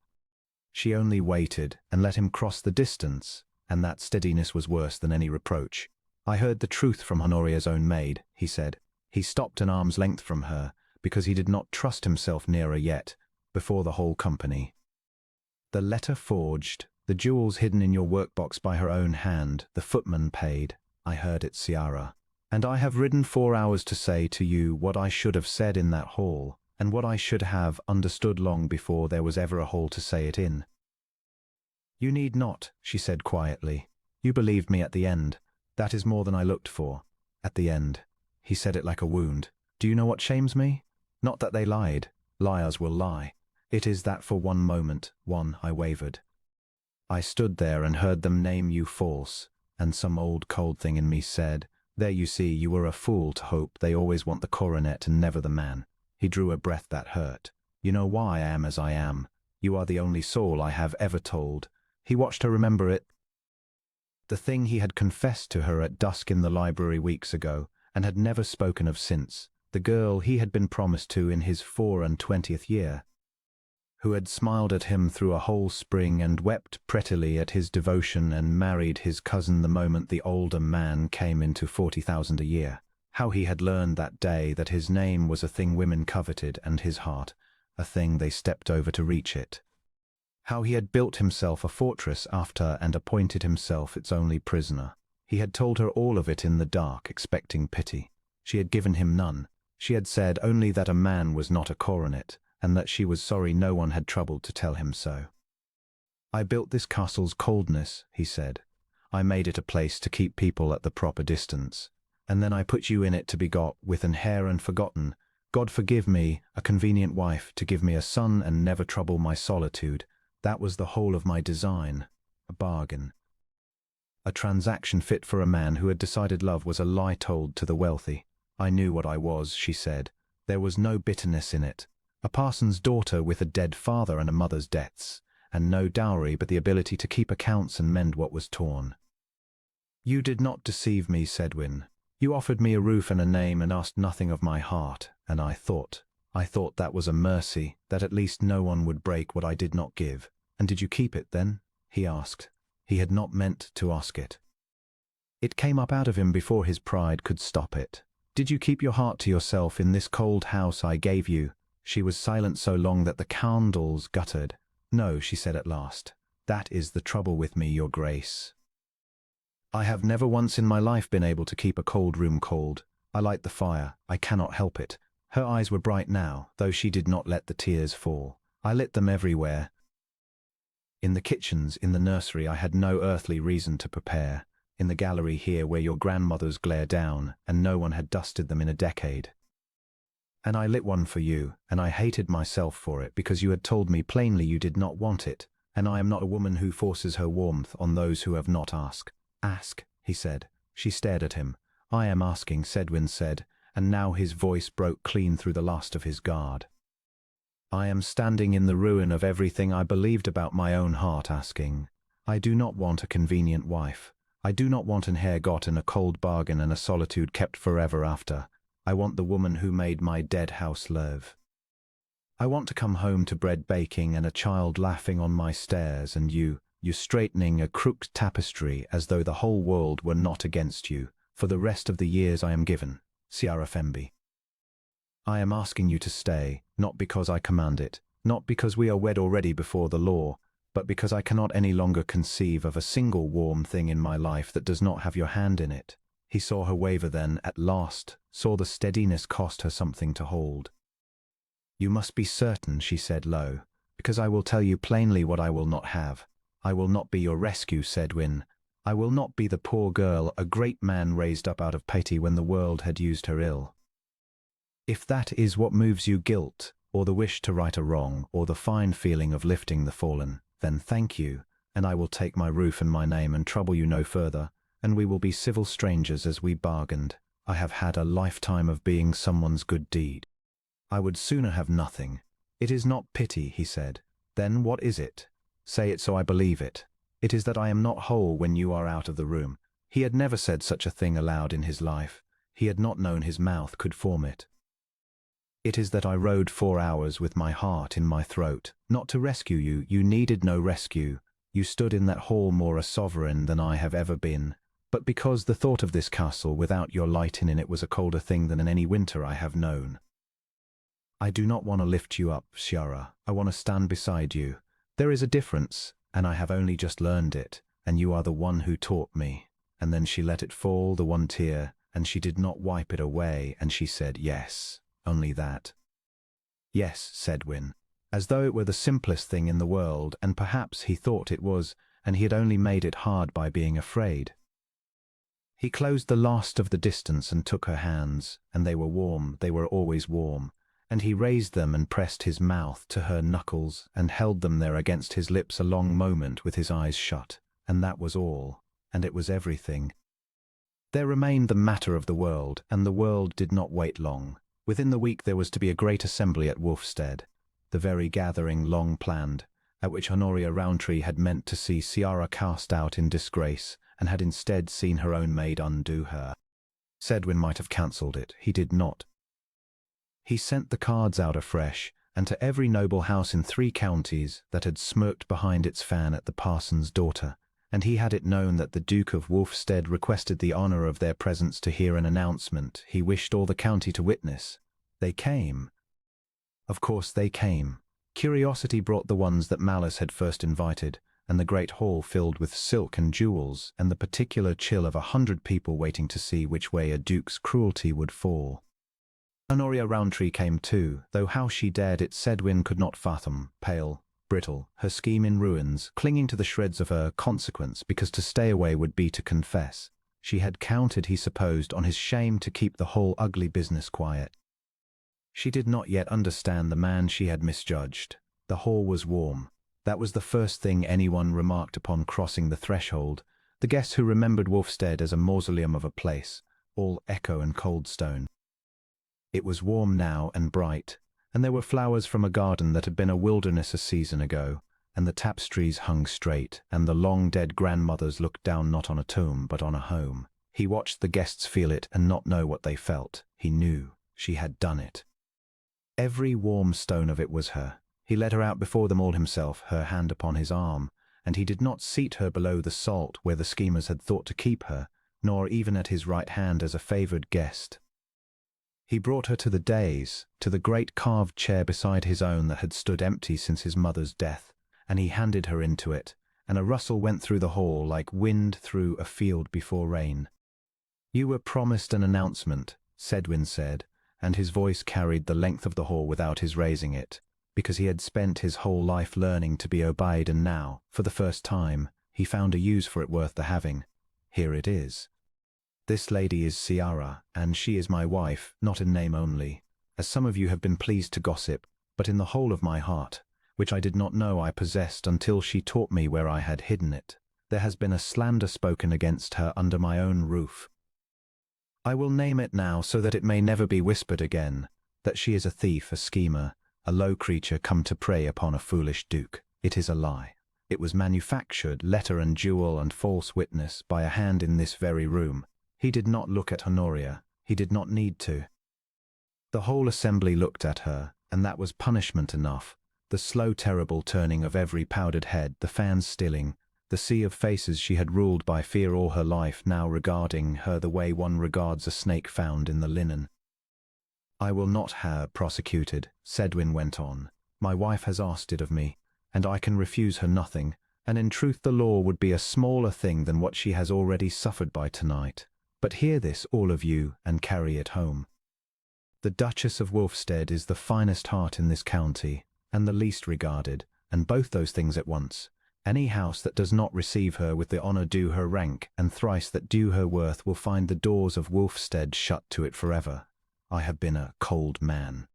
She only waited and let him cross the distance, and that steadiness was worse than any reproach. "I heard the truth from Honoria's own maid," he said. He stopped an arm's length from her, because he did not trust himself nearer yet, before the whole company. "The letter forged, the jewels hidden in your workbox by her own hand, the footman paid. I heard it, Ciara. And I have ridden 4 hours to say to you what I should have said in that hall, and what I should have understood long before there was ever a hall to say it in." "You need not," she said quietly. "You believed me at the end. That is more than I looked for. At the end." He said it like a wound. "Do you know what shames me? Not that they lied. Liars will lie. It is that for one moment, I wavered. I stood there and heard them name you false, and some old cold thing in me said, 'There you see, you were a fool to hope they always want the coronet and never the man.'" He drew a breath that hurt. "You know why I am as I am. You are the only soul I have ever told." He watched her remember it. The thing he had confessed to her at dusk in the library weeks ago, and had never spoken of since. The girl he had been promised to in his 24th year, who had smiled at him through a whole spring and wept prettily at his devotion and married his cousin the moment the older man came into 40,000 a year. How he had learned that day that his name was a thing women coveted and his heart, a thing they stepped over to reach it. How he had built himself a fortress after and appointed himself its only prisoner. He had told her all of it in the dark, expecting pity. She had given him none. She had said only that a man was not a coronet, and that she was sorry no one had troubled to tell him so. "I built this castle's coldness," he said. "I made it a place to keep people at the proper distance. And then I put you in it to be got with an hair and forgotten. God forgive me, a convenient wife to give me a son and never trouble my solitude. That was the whole of my design. A bargain. A transaction fit for a man who had decided love was a lie told to the wealthy. I knew what I was," she said. "There was no bitterness in it. A parson's daughter with a dead father and a mother's debts, and no dowry but the ability to keep accounts and mend what was torn." "You did not deceive me, Sedwin. You offered me a roof and a name and asked nothing of my heart, and I thought that was a mercy, that at least no one would break what I did not give." "And did you keep it then?" he asked. He had not meant to ask it. It came up out of him before his pride could stop it. "Did you keep your heart to yourself in this cold house I gave you?" She was silent so long that the candles guttered. "No," she said at last. "That is the trouble with me, Your Grace. I have never once in my life been able to keep a cold room cold. I light the fire. I cannot help it." Her eyes were bright now, though she did not let the tears fall. "I lit them everywhere. In the kitchens, in the nursery I had no earthly reason to prepare. In the gallery here where your grandmothers glare down, and no one had dusted them in a decade. And I lit one for you, and I hated myself for it because you had told me plainly you did not want it, and I am not a woman who forces her warmth on those who have not asked." "Ask," he said. She stared at him. "I am asking," Sedwin said, and now his voice broke clean through the last of his guard. "I am standing in the ruin of everything I believed about my own heart asking. I do not want a convenient wife. I do not want an hair got in a cold bargain and a solitude kept forever after. I want the woman who made my dead house live. I want to come home to bread baking and a child laughing on my stairs, and you you straightening a crooked tapestry as though the whole world were not against you, for the rest of the years I am given, Ciara Femby. I am asking you to stay, not because I command it, not because we are wed already before the law, but because I cannot any longer conceive of a single warm thing in my life that does not have your hand in it. He saw her waver then, at last, saw the steadiness cost her something to hold. You must be certain, she said low, because I will tell you plainly what I will not have. I will not be your rescue, Sedwin. I will not be the poor girl a great man raised up out of pity when the world had used her ill. If that is what moves you, guilt, or the wish to right a wrong, or the fine feeling of lifting the fallen, then thank you, and I will take my roof and my name and trouble you no further, and we will be civil strangers as we bargained. I have had a lifetime of being someone's good deed. I would sooner have nothing. It is not pity, he said. Then what is it? Say it so I believe it. It is that I am not whole when you are out of the room. He had never said such a thing aloud in his life. He had not known his mouth could form it. It is that I rode 4 hours with my heart in my throat, not to rescue you. You needed no rescue. You stood in that hall more a sovereign than I have ever been. But because the thought of this castle without your light in it was a colder thing than in any winter I have known. I do not want to lift you up, Ciara. I want to stand beside you. There is a difference, and I have only just learned it, and you are the one who taught me. And then she let it fall, the one tear, and she did not wipe it away, and she said yes, only that. Yes, said Wynne, as though it were the simplest thing in the world, and perhaps he thought it was, and he had only made it hard by being afraid. He closed the last of the distance and took her hands, and they were warm, they were always warm, and he raised them and pressed his mouth to her knuckles and held them there against his lips a long moment with his eyes shut, and that was all, and it was everything. There remained the matter of the world, and the world did not wait long. Within the week there was to be a great assembly at Wulfstead, the very gathering long planned, at which Honoria Rowntree had meant to see Ciara cast out in disgrace, and had instead seen her own maid undo her. Sedwin might have cancelled it. He did not. He sent the cards out afresh, and to every noble house in 3 counties that had smirked behind its fan at the parson's daughter, and he had it known that the Duke of Wulfstead requested the honour of their presence to hear an announcement he wished all the county to witness. They came. Of course they came. Curiosity brought the ones that malice had first invited, and the great hall filled with silk and jewels, and the particular chill of 100 people waiting to see which way a duke's cruelty would fall. Honoria Rowntree came too, though how she dared it Sedwin could not fathom, pale, brittle, her scheme in ruins, clinging to the shreds of her consequence because to stay away would be to confess. She had counted, he supposed, on his shame to keep the whole ugly business quiet. She did not yet understand the man she had misjudged. The hall was warm. That was the first thing anyone remarked upon crossing the threshold. The guests who remembered Wulfstead as a mausoleum of a place, all echo and cold stone. It was warm now and bright, and there were flowers from a garden that had been a wilderness a season ago, and the tapestries hung straight, and the long-dead grandmothers looked down not on a tomb but on a home. He watched the guests feel it and not know what they felt. He knew she had done it. Every warm stone of it was her. He led her out before them all himself, her hand upon his arm, and he did not seat her below the salt where the schemers had thought to keep her, nor even at his right hand as a favoured guest. He brought her to the dais, to the great carved chair beside his own that had stood empty since his mother's death, and he handed her into it, and a rustle went through the hall like wind through a field before rain. "You were promised an announcement," Sedwin said, and his voice carried the length of the hall without his raising it, because he had spent his whole life learning to be obeyed, and now, for the first time, he found a use for it worth the having. Here it is. This lady is Ciara, and she is my wife, not in name only, as some of you have been pleased to gossip, but in the whole of my heart, which I did not know I possessed until she taught me where I had hidden it. There has been a slander spoken against her under my own roof. I will name it now so that it may never be whispered again, that she is a thief, a schemer, a low creature come to prey upon a foolish duke. It is a lie. It was manufactured, letter and jewel and false witness, by a hand in this very room. He did not look at Honoria. He did not need to. The whole assembly looked at her, and that was punishment enough. The slow, terrible turning of every powdered head, the fans stilling, The sea of faces she had ruled by fear all her life now regarding her the way one regards a snake found in the linen. "I will not have prosecuted," Sedwin went on. "My wife has asked it of me, and I can refuse her nothing, and in truth the law would be a smaller thing than what she has already suffered by tonight. But hear this, all of you, and carry it home. The Duchess of Wolfstead is the finest heart in this county, and the least regarded, and both those things at once. Any house that does not receive her with the honour due her rank, and thrice that due her worth, will find the doors of Wolfstead shut to it forever. I have been a cold man.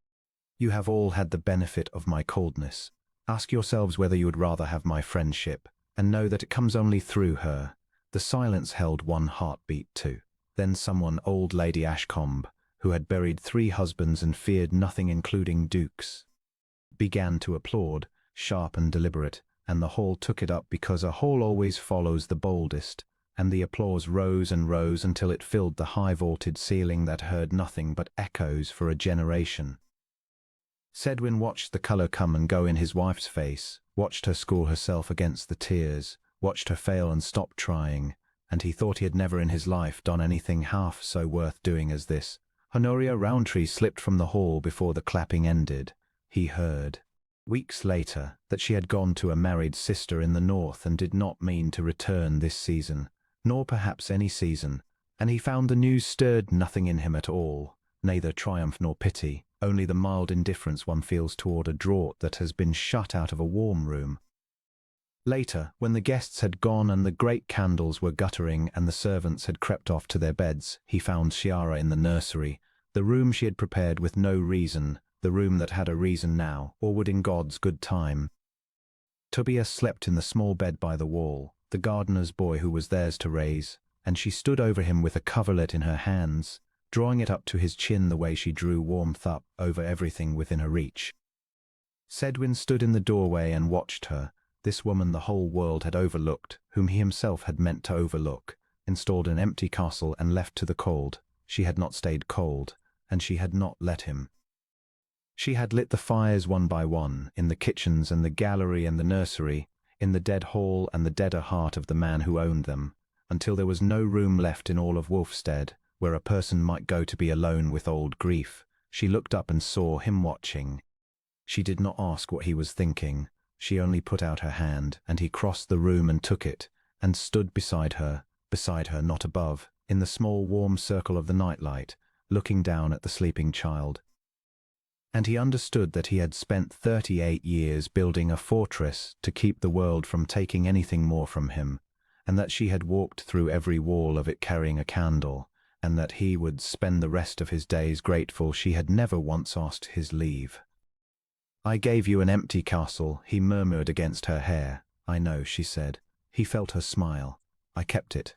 You have all had the benefit of my coldness. Ask yourselves whether you would rather have my friendship, and know that it comes only through her." The silence held one heartbeat too. Then someone, old Lady Ashcombe, who had buried 3 husbands and feared nothing including dukes, began to applaud, sharp and deliberate, and the hall took it up because a hall always follows the boldest, and the applause rose and rose until it filled the high-vaulted ceiling that heard nothing but echoes for a generation. Sedwin watched the colour come and go in his wife's face, watched her school herself against the tears, watched her fail and stop trying, and he thought he had never in his life done anything half so worth doing as this. Honoria Rowntree slipped from the hall before the clapping ended. He heard, weeks later, that she had gone to a married sister in the north and did not mean to return this season, nor perhaps any season, and he found the news stirred nothing in him at all, neither triumph nor pity, only the mild indifference one feels toward a draught that has been shut out of a warm room. Later, when the guests had gone and the great candles were guttering and the servants had crept off to their beds, he found Chiara in the nursery, the room she had prepared with no reason, the room that had a reason now, or would in God's good time. Tobias slept in the small bed by the wall, the gardener's boy who was theirs to raise, and she stood over him with a coverlet in her hands, drawing it up to his chin the way she drew warmth up over everything within her reach. Sedwin stood in the doorway and watched her, this woman the whole world had overlooked, whom he himself had meant to overlook, installed an empty castle and left to the cold. She had not stayed cold, and she had not let him. She had lit the fires one by one, in the kitchens and the gallery and the nursery, in the dead hall and the deader heart of the man who owned them, until there was no room left in all of Wolfstead, where a person might go to be alone with old grief. She looked up and saw him watching. She did not ask what he was thinking. She only put out her hand, and he crossed the room and took it, and stood beside her, not above, in the small warm circle of the nightlight, looking down at the sleeping child. And he understood that he had spent 38 years building a fortress to keep the world from taking anything more from him, and that she had walked through every wall of it carrying a candle, and that he would spend the rest of his days grateful she had never once asked his leave. "I gave you an empty castle," he murmured against her hair. "I know," she said. He felt her smile. "I kept it.